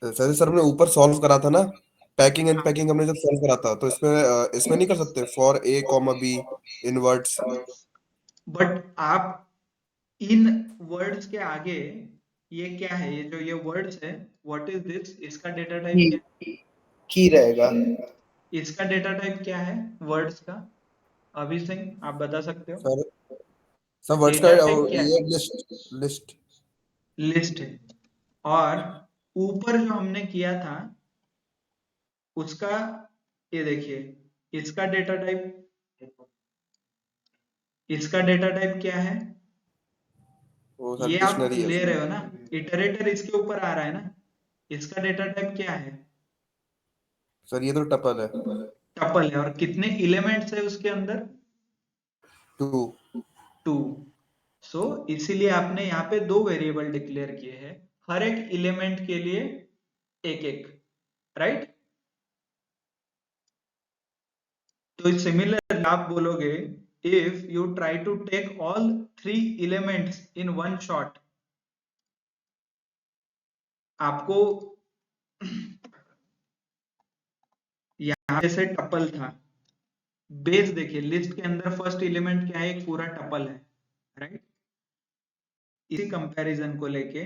जैसे सर हमने ऊपर सॉल्व करा था ना, पैकिंग एंड पैकिंग हमने जब सॉल्व करा था, तो इसमें नहीं कर सकते for a comma be in words? But आप इन वर्ड्स के आगे, ये क्या है, ये जो ये वर्ड्स है, व्हाट इज दिस, इसका डेटा टाइप क्या है? की रहेगा। इसका डेटा टाइप क्या है वर्ड्स का? अभी सिंह आप बता सकते हो? सर सर वर्ड्स का डेटा टाइप क्या ये है? लिस्ट लिस्ट लिस्ट है। और ऊपर जो हमने किया था उसका, ये देखिए, इसका डेटा टाइप, इसका डेटा टाइप क्या है? वो सर ये आप डिक्शनरी है ले उसमें। रहे हो ना, इटरेटर इसके ऊपर आ रहा है ना, इसका डेटा टाइप क्या है? सर ये तो टपल है। टपल है। और कितने एलिमेंट्स है उसके अंदर? 2। 2। सो इसीलिए आपने यहाँ पे दो वेरिएबल डिक्लेयर किए हैं, हर एक एलिमेंट के लिए एक एक, राइट? तो सिमिलर आप बोलोगे, if you try to take all 3 elements in one shot, आपको यहाँ जैसे टपल था, बेस देखिए, लिस्ट के अंदर फर्स्ट एलिमेंट क्या है? एक पूरा टपल है, राइट? इसी कंपैरिजन को लेके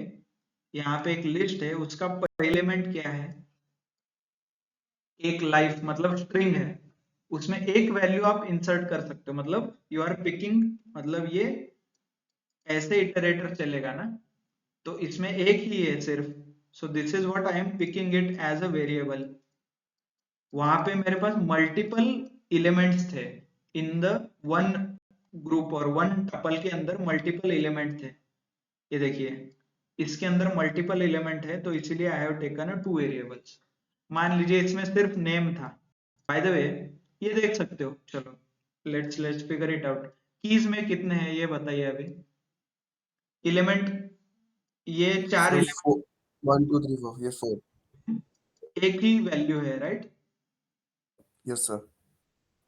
यहाँ पे एक लिस्ट है, उसका पहला एलिमेंट क्या है? एक लाइफ मतलब स्ट्रिंग है, उसमें एक वैल्यू आप इंसर्ट कर सकते हो, मतलब यू आर पिकिंग, मतलब ये ऐसे इटरेटर चलेगा ना, तो इसमें एक ही है सिर्फ। So this is what I am picking it as a variable. वहां पे मेरे पास मल्टीपल एलिमेंट्स थे इन द वन ग्रुप, और वन टपल के अंदर मल्टीपल एलिमेंट थे। ये देखिए, इसके अंदर मल्टीपल एलिमेंट है, तो इसीलिए आई हैव टेकन 2 वेरिएबल्स। मान लीजिए इसमें सिर्फ नेम था, बाय द वे ये देख सकते हो। चलो let's figure it out. Keys में कितने हैं ये बताइए अभी? एलिमेंट, ये 4 सर एलिमेंट, 1 2 3 4 ये 4। एक ही वैल्यू है, राइट? Yes sir.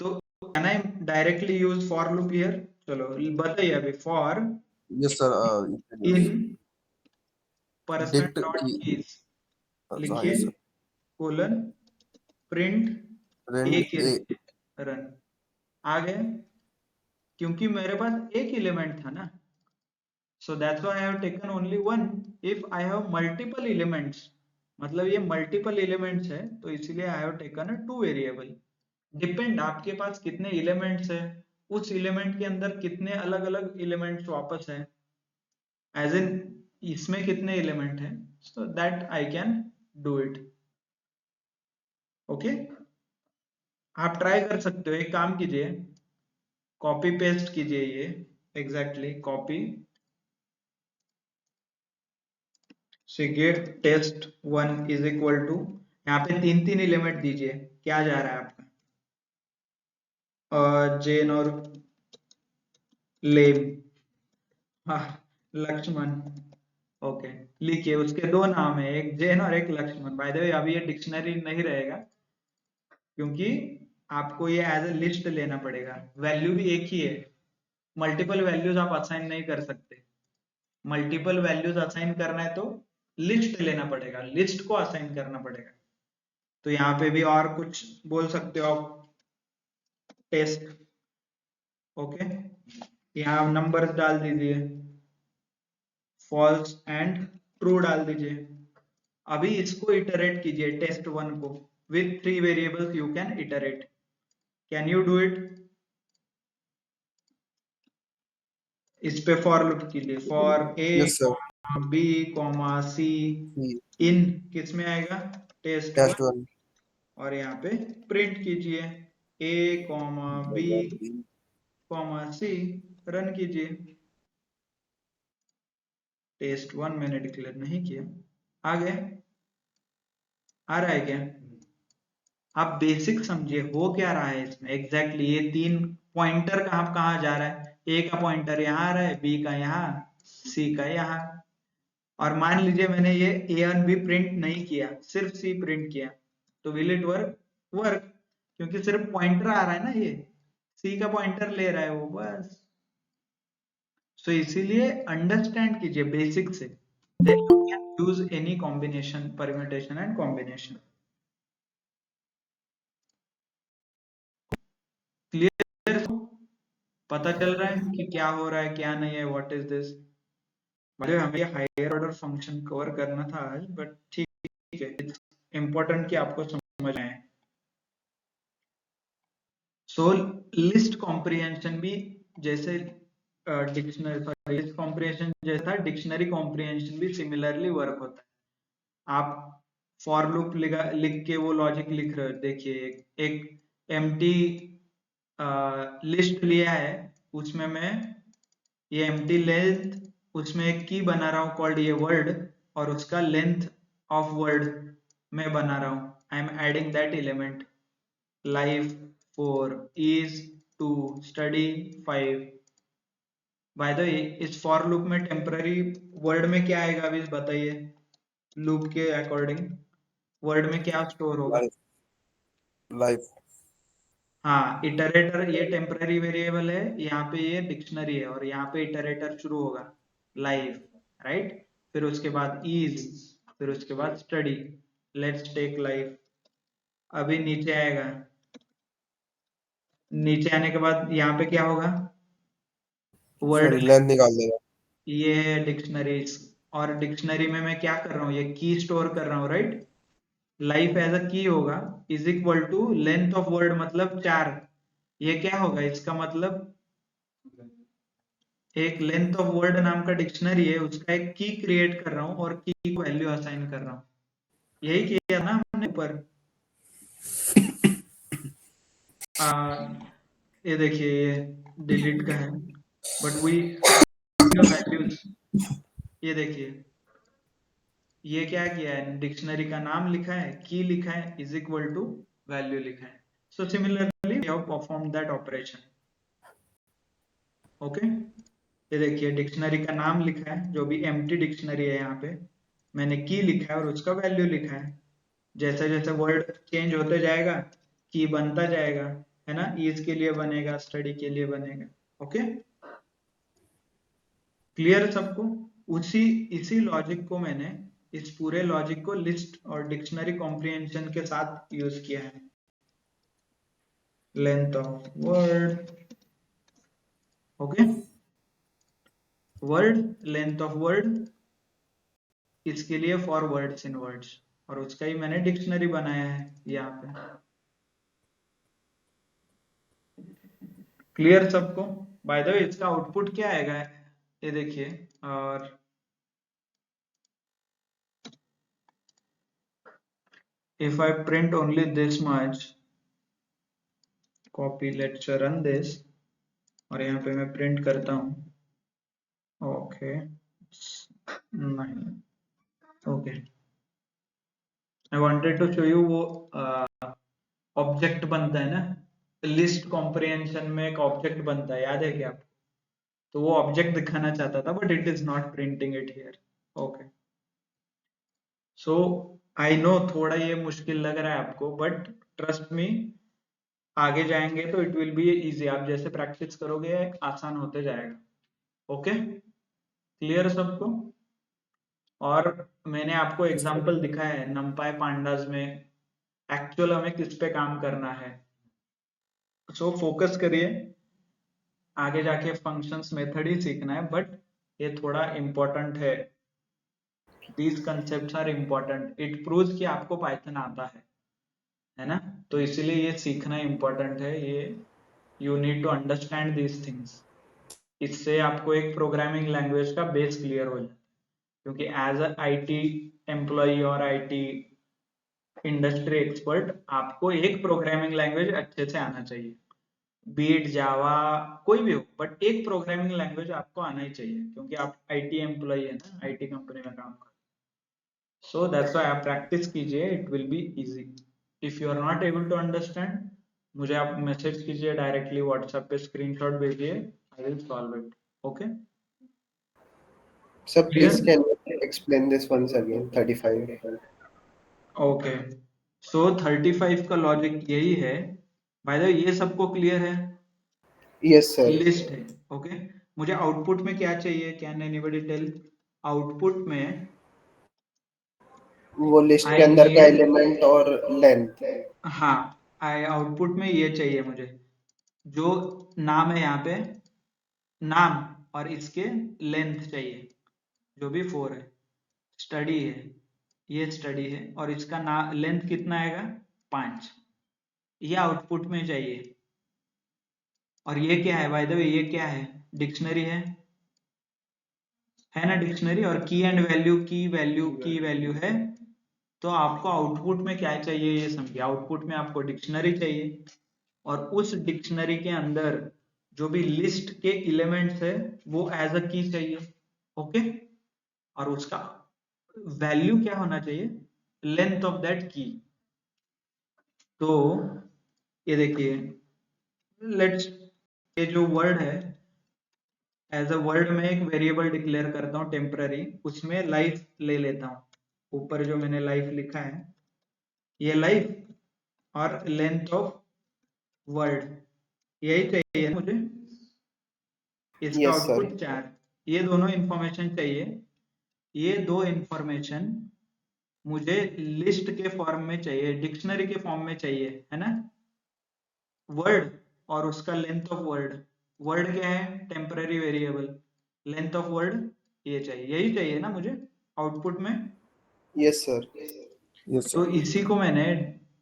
तो can I directly use for loop here? चलो बताइए अभी, for yes sir in person dict dot key. Keys, हाँ लिखिए यस सर। कोलन प्रिंट रेंड एक ए। रन। आ गए, क्योंकि मेरे पास एक एलिमेंट था ना, so that's why I have taken only one. If I have multiple elements, मतलब ये multiple elements है, तो इसीलिए I have taken a 2 variable. Depend आपके पास कितने elements है, उस element के अंदर कितने अलग अलग elements वापस है, as in इसमें कितने element है, so that I can do it. Okay? आप ट्राई कर सकते हो, एक काम कीजिए, कॉपी पेस्ट कीजिए ये, exactly copy get test 1 is equal to, यहाँ पे 3 एलिमेंट दीजिए, क्या जा रहा है आपका? जेन और लेम, हाँ, लक्ष्मण। ओके, लिखिए, उसके दो नाम है, एक जेन और एक लक्ष्मण। बाय द वे अभी ये डिक्शनरी नहीं रहेगा, क्योंकि आपको ये एज ए लिस्ट लेना पड़ेगा, वैल्यू भी एक ही है, मल्टीपल वैल्यूज आप असाइन नहीं कर सकते। मल्टीपल वैल्यूज असाइन करना है तो लिस्ट लेना पड़ेगा, लिस्ट को असाइन करना पड़ेगा। तो यहाँ पे भी और कुछ बोल सकते हो आप, टेस्ट। ओके, यहाँ नंबर्स डाल दीजिए, फॉल्स एंड ट्रू डाल दीजिए। अभी इसको इटरेट कीजिए, टेस्ट 1 को, with 3 variables you can iterate. Can you do it? इस पे फॉर लूप कीजिए, for A yes sir. B comma C, in किस में आएगा? टेस्ट 1। टेस्ट 1 और यहाँ पे प्रिंट कीजिए, ए कॉमा बी कॉमा सी, रन कीजिए। टेस्ट 1 मैंने डिक्लेयर नहीं किया। आ गया? आ रहा है क्या? आप बेसिक समझिए हो क्या रहा है इसमें एग्जैक्टली। ये 3 पॉइंटर कहाँ जा रहा है? ए का पॉइंटर यहाँ आ रहा है, बी का यहाँ, सी का यहाँ। और मान लीजिए मैंने ये ए और बी प्रिंट नहीं किया, सिर्फ सी प्रिंट किया, तो विल इट वर्क? वर्क, क्योंकि सिर्फ पॉइंटर आ रहा है ना, ये सी का पॉइंटर ले रहा है वो, बस। सो इसीलिए अंडरस्टैंड कीजिए बेसिक से, then you can use any combination, permutation and combination. Clear? पता चल रहा है कि क्या हो रहा है क्या नहीं है, व्हाट इज दिस? मतलब हमें हायर ऑर्डर फंक्शन कवर करना था आज, बट ठीक है, इट्स इम्पोर्टेंट कि आपको समझ आए। सो लिस्ट कॉम्प्रिहेंशन भी जैसे डिक्शनरी लिस्ट कॉम्प्रिहेंशन जैसा डिक्शनरी कॉम्प्रिहेंशन भी सिमिलरली वर्क होता है। आप फॉर लूप लिख के वो लॉजिक लिख रहे हो, देखिए एक एम्प्टी लिस्ट लिया है, उसमें मैं ये एम्प्टी लेंथ, उसमें एक की बना रहा हूँ कॉल्ड ये वर्ड, और उसका लेंथ ऑफ वर्ड मैं बना रहा हूँ। I am adding that element, life 4, is 2, study 5। Bye the वे इस फॉर लूप में टेम्पररी वर्ड में क्या आएगा अभी बताइए, लूप के अकॉर्डिंग वर्ड में क्या स्टोर होगा? लाइफ लाइफ हाँ, इटरेटर ये टेम्पररी वेरिएबल है, यहाँ पे ये डिक्शनरी है, और यहाँ पे इटरेटर शुरू होगा लाइफ, राइट। फिर उसके बाद इज, फिर उसके बाद स्टडी। Let's take life. अभी नीचे आएगा, नीचे आने के बाद यहाँ पे क्या होगा, सॉरी वर्ड, लेंथ निकाल देगा। ये है डिक्शनरीज, और डिक्शनरी में मैं क्या कर रहा हूँ, ये की स्टोर कर रहा हूँ, right. Life as a key होगा, is equal to length of word मतलब 4। ये क्या होगा, इसका मतलब एक लेंथ ऑफ वर्ड नाम का डिक्शनरी है, उसका एक की क्रिएट कर रहा हूँ और की को वैल्यू असाइन कर रहा हूँ। यही किया ना हमने ऊपर। ये देखिए ये डिलीट का है, बट वी वैल्यूज, ये देखिए ये क्या किया है, डिक्शनरी का नाम लिखा है, की लिखा है, इज इक्वल टू वैल्यू लिखा है। So similarly we have perform that operation. Okay, ये देखिए डिक्शनरी का नाम लिखा है, जो भी एम्प्टी डिक्शनरी है, यहाँ पे मैंने की लिखा है और उसका वैल्यू लिखा है। जैसे जैसे वर्ड चेंज होते जाएगा की बनता जाएगा, है ना, ईज के लिए बनेगा, स्टडी के लिए बनेगा। ओके, क्लियर सबको? उसी इसी लॉजिक को मैंने, इस पूरे लॉजिक को लिस्ट और डिक्शनरी कॉम्प्रिहेंशन के साथ यूज किया है। Length of word, okay, word length of word, इसके लिए फॉर वर्ड्स इन वर्ड्स, और उसका ही मैंने डिक्शनरी बनाया है यहाँ पे। क्लियर सबको? बाय द वे इसका आउटपुट क्या आएगा, ये देखिए, और if I print only this much, copy, let's run this, और यहाँ पे मैं प्रिंट करता हूँ, ओके, नहीं, okay, I wanted to show you वो ऑब्जेक्ट बनता है ना, लिस्ट कॉम्प्रिहेंशन में एक ऑब्जेक्ट बनता है, याद है क्या आपको? तो वो ऑब्जेक्ट दिखाना चाहता था, but it is not printing it here. Okay, so I know थोड़ा ये मुश्किल लग रहा है आपको, बट ट्रस्ट मी, आगे जाएंगे तो इट विल बी इजी, आप जैसे प्रैक्टिस करोगे आसान होते जाएगा। ओके, क्लियर सबको? और मैंने आपको एग्जांपल दिखाया है नमपाई पांडास में, एक्चुअल हमें किस पे काम करना है। सो फोकस करिए, आगे जाके फंक्शंस मेथड ही सीखना है, बट ये थोड़ा इंपॉर्टेंट है। These concepts are important, it proves कि आपको पाइथन आता है ना, तो इसीलिए ये सीखना इंपॉर्टेंट है। ये you need to understand these things, इससे आपको एक प्रोग्रामिंग लैंग्वेज का बेस क्लियर हो जाता है। क्योंकि एज अ आईटी एम्प्लॉय और आईटी इंडस्ट्री एक्सपर्ट, आपको एक प्रोग्रामिंग लैंग्वेज अच्छे से आना चाहिए, बीट जावा कोई भी हो, बट एक प्रोग्रामिंग लैंग्वेज आपको आना ही चाहिए, क्योंकि आप आईटी एम्प्लॉय है ना, आईटी कंपनी में काम कर। सो दैट्स व्हाई आप प्रैक्टिस कीजिए, it will be easy. If you are not able to understand, मुझे आप मैसेज कीजिए डायरेक्टली व्हाट्सएप पे, स्क्रीनशॉट भेजिए, I will solve it. Okay, Sir, clear? please can you explain this once again? 35. Okay, so 35 का logic यही है। Bye the वे ये सबको क्लियर है? Yes, sir. लिस्ट है, ओके। मुझे आउटपुट में क्या चाहिए, कैन एनीबॉडी टेल? आउटपुट में वो लिस्ट के आई अंदर का नीड, एलिमेंट और लेंथ। हाँ, आई आउटपुट में ये चाहिए मुझे, जो नाम है यहाँ पे, नाम और इसके लेंथ चाहिए, जो भी 4 है। स्टडी है, ये स्टडी है, और इसका लेंथ कितना आएगा, 5। ये आउटपुट में चाहिए। और ये क्या है बाय द वे, ये क्या है, डिक्शनरी है ना डिक्शनरी। और की एंड वैल्यू, की वैल्यू है। तो आपको आउटपुट में क्या चाहिए ये समझिए, आउटपुट में आपको डिक्शनरी चाहिए और उस डिक्शनरी के अंदर जो भी लिस्ट के एलिमेंट्स है वो एज अ की चाहिए। ओके, और उसका वैल्यू क्या होना चाहिए, लेंथ ऑफ दैट की। तो ये देखिए, लेट्स, ये जो वर्ड है, एज अ वर्ड में एक वेरिएबल डिक्लेयर करता हूँ टेम्पररी, उसमें लाइफ ले लेता हूँ। ऊपर जो मैंने लाइफ लिखा है, ये लाइफ और लेंथ ऑफ वर्ड, यही चाहिए मुझे। इसका यस सर। आउटपुट 4, ये दोनों इंफॉर्मेशन चाहिए। ये दो इंफॉर्मेशन मुझे लिस्ट के फॉर्म में चाहिए, डिक्शनरी के फॉर्म में चाहिए, है ना। वर्ड और उसका लेंथ ऑफ वर्ड, वर्ड क्या है, temporary variable, length of word ये चाहिए, यही चाहिए ना मुझे आउटपुट में। Yes sir. यस तो सर। इसी को मैंने,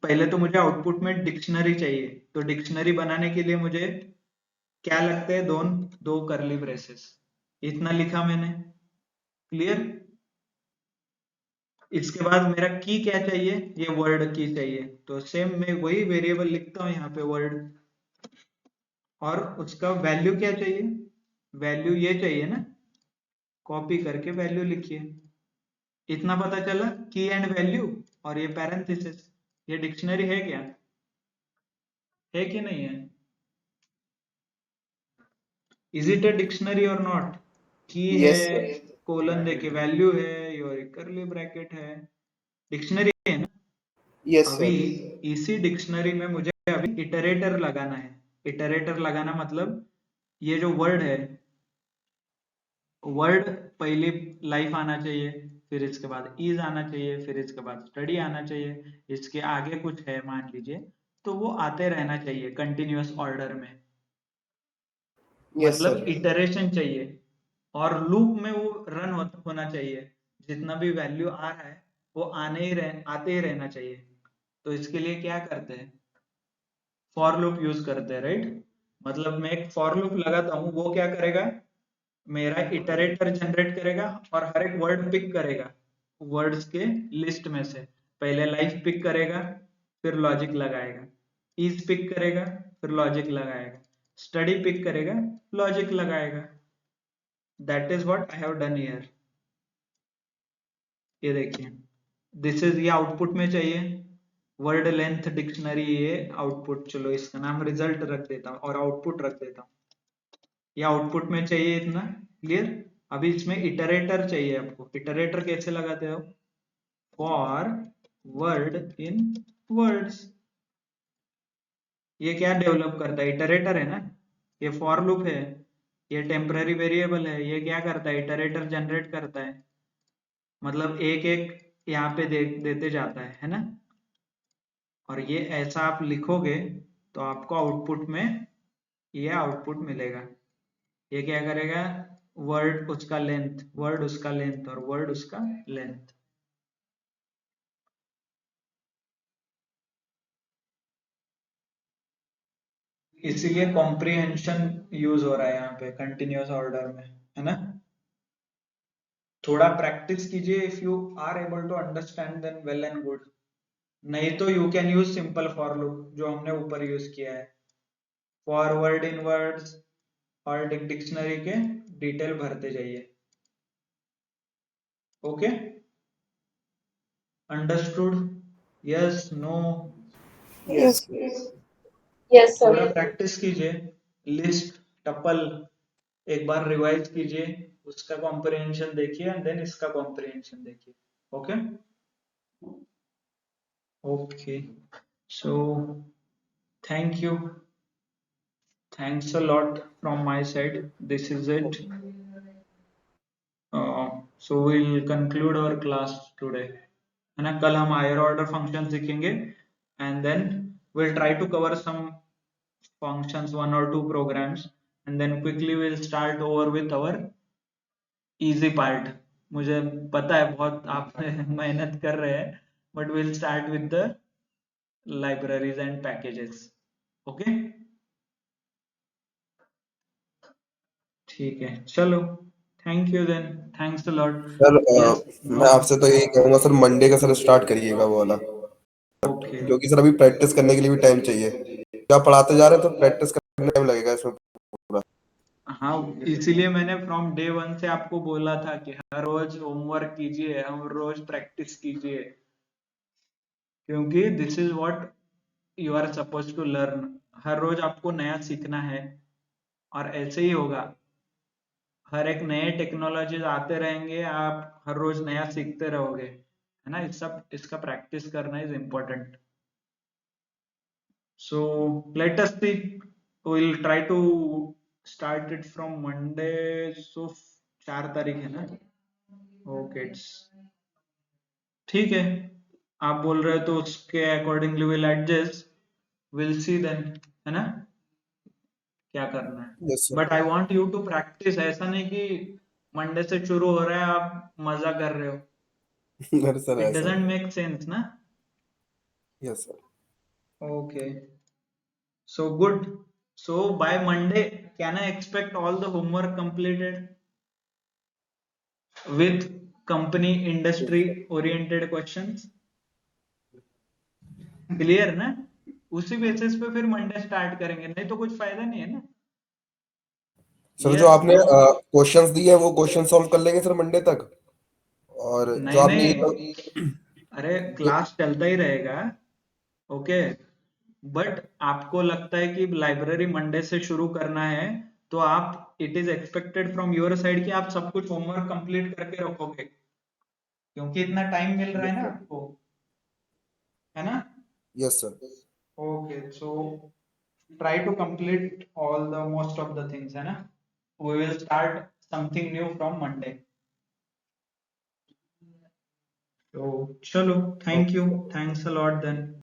पहले तो मुझे आउटपुट में डिक्शनरी चाहिए, तो डिक्शनरी बनाने के लिए मुझे क्या लगते हैं, दो करली ब्रेसेस, इतना लिखा मैंने, क्लियर। इसके बाद मेरा की क्या चाहिए, ये वर्ड की चाहिए, तो सेम मैं वही वेरिएबल लिखता हूँ यहाँ पे वर्ड। और उसका वैल्यू क्या चाहिए, वैल्यू ये चाहिए ना, कॉपी करके वैल्यू लिखिए। इतना पता चला, की एंड वैल्यू, और ये पैरेंथेसिस, ये डिक्शनरी है क्या, है कि नहीं है, इज इट अ डिक्शनरी और नॉट। की है, यस सर। कोलन देके वैल्यू है, और करली ब्रैकेट है, डिक्शनरी है ना। यस अभी सर। इसी डिक्शनरी में मुझे अभी इटरेटर लगाना है। इटरेटर लगाना मतलब, ये जो वर्ड है, वर्ड पहले लाइफ आना चाहिए, फिर इसके बाद इज आना चाहिए, फिर इसके बाद स्टडी आना चाहिए, इसके आगे कुछ है मान लीजिए, तो वो आते रहना चाहिए कंटिन्यूअस ऑर्डर में, यस मतलब सर। इटरेशन चाहिए। और लूप में वो रन होना चाहिए, जितना भी वैल्यू आ रहा है वो आते ही रहना चाहिए। तो इसके लिए क्या करते हैं, फॉर लूप यूज करते हैं, राइट। मतलब मैं एक फॉर लूप लगाता हूँ, वो क्या करेगा, मेरा इटरेटर जनरेट करेगा और हर एक वर्ड पिक करेगा वर्ड्स के लिस्ट में से। पहले लाइफ पिक करेगा, फिर लॉजिक लगाएगा, इज पिक करेगा, फिर लॉजिक लगाएगा, स्टडी पिक करेगा, लॉजिक लगाएगा। That is what I have done here. ये देखिए, दिस इज, ये आउटपुट में चाहिए, वर्ड लेंथ डिक्शनरी, ये आउटपुट, चलो इसका नाम रिजल्ट रख देता हूँ और आउटपुट रख देता हूँ। ये आउटपुट में चाहिए इतना, क्लियर। अभी इसमें इटरेटर चाहिए आपको, इटरेटर कैसे लगाते हो, फॉर वर्ड इन वर्ड्स। ये क्या डेवलप करता है, इटरेटर है ना, ये फॉर लूप है, ये टेम्पररी वेरिएबल है, ये क्या करता है, इटरेटर जनरेट करता है, मतलब एक एक यहाँ पे देते जाता है ना। और ये ऐसा आप लिखोगे तो आपको आउटपुट में ये आउटपुट मिलेगा। ये क्या करेगा, वर्ड उसका लेंथ, वर्ड उसका लेंथ और वर्ड उसका लेंथ। इसीलिए कॉम्प्रिहेंशन यूज हो रहा है यहाँ पे कंटिन्यूअस ऑर्डर में, है ना। थोड़ा प्रैक्टिस कीजिए, if you are able to understand then well and good, नहीं तो you can use simple for loop जो हमने ऊपर यूज किया है, फॉर वर्ड इन वर्ड्स, और डिक्शनरी के डिटेल भरते जाइए। Okay, understood, yes, no. Yes Yes, sir. yes, थोड़ा sir. प्रैक्टिस कीजिए, लिस्ट, टपल एक बार रिवाइज कीजिए, उसका कॉम्प्रिहेंशन देखिए एंड देन इसका कॉम्प्रिहेंशन देखिए। Okay, okay, so thank you, thanks a lot from my side, this is it. So will conclude our class today, है ना। कल हम हायर ऑर्डर फंक्शन सीखेंगे and then we'll try to cover some functions, one or two programs, and then quickly we'll start over with our easy part. मुझे पता है बहुत आप मेहनत कर रहे हैं, but we'll start with the libraries and packages. Okay, ठीक है, चलो, thank you then, thanks a lot. Sir yes, मैं आपसे तो यही कहूंगा सर, मंडे का सर स्टार्ट करिएगा वो वाला, ओके। क्योंकि सर अभी प्रैक्टिस करने के लिए भी टाइम चाहिए। क्या पढ़ाते जा रहे हैं तो प्रैक्टिस करने में टाइम लगेगा इसमें पूरा। हाँ, इसीलिए मैंने फ्रॉम डे वन से आपको बोला था कि हर रोज होमवर्क कीजिए, हर रोज प्रैक्टिस कीजिए, क्योंकि this is what you are suppose to learn. हर रोज आपको नया सीखना है, और ऐसे ही होगा। हर एक नए टेक्नोलॉजीज आते रहेंगे, आप हर रोज नया सीखते रहोगे, है ना। इस सब इसका प्रैक्टिस करना is important. So let us see. We'll try to start it from Monday. So 4 तारीख है ना? Okay, ठीक है। आप बोल रहे हो तो उसके accordingly will adjust, will see then, है ना, क्या करना है। Yes but I want you to practice. ऐसा नहीं कि मंडे से शुरू हो रहा है आप मजा कर रहे हो। सर। सर इट ऐसा डजंट नहीं। मेक सेंस ना। Yes sir. Okay, so good. So by Monday, can I expect all the homework completed with company industry oriented questions? Clear ना। उसी बेसिस पे फिर मंडे स्टार्ट करेंगे, नहीं तो कुछ फायदा नहीं है ना। सर जो यस, आपने क्वेश्चंस दिए हैं वो क्वेश्चन सॉल्व कर लेंगे सर मंडे तक, और जो नहीं आपने नहीं, अरे क्लास चलता ही रहेगा, ओके। बट आपको लगता है कि लाइब्रेरी मंडे से शुरू करना है, तो आप, it is expected from your side कि आप सब कुछ होमवर्क कंप्लीट करके रखोगे, क्योंकि इतना टाइम मिल रहा है ना आपको, है ना। Yes sir. Okay, so try to complete all the most of the things, है ना। We will start something new from Monday. So चलो, thank you, thanks a lot then.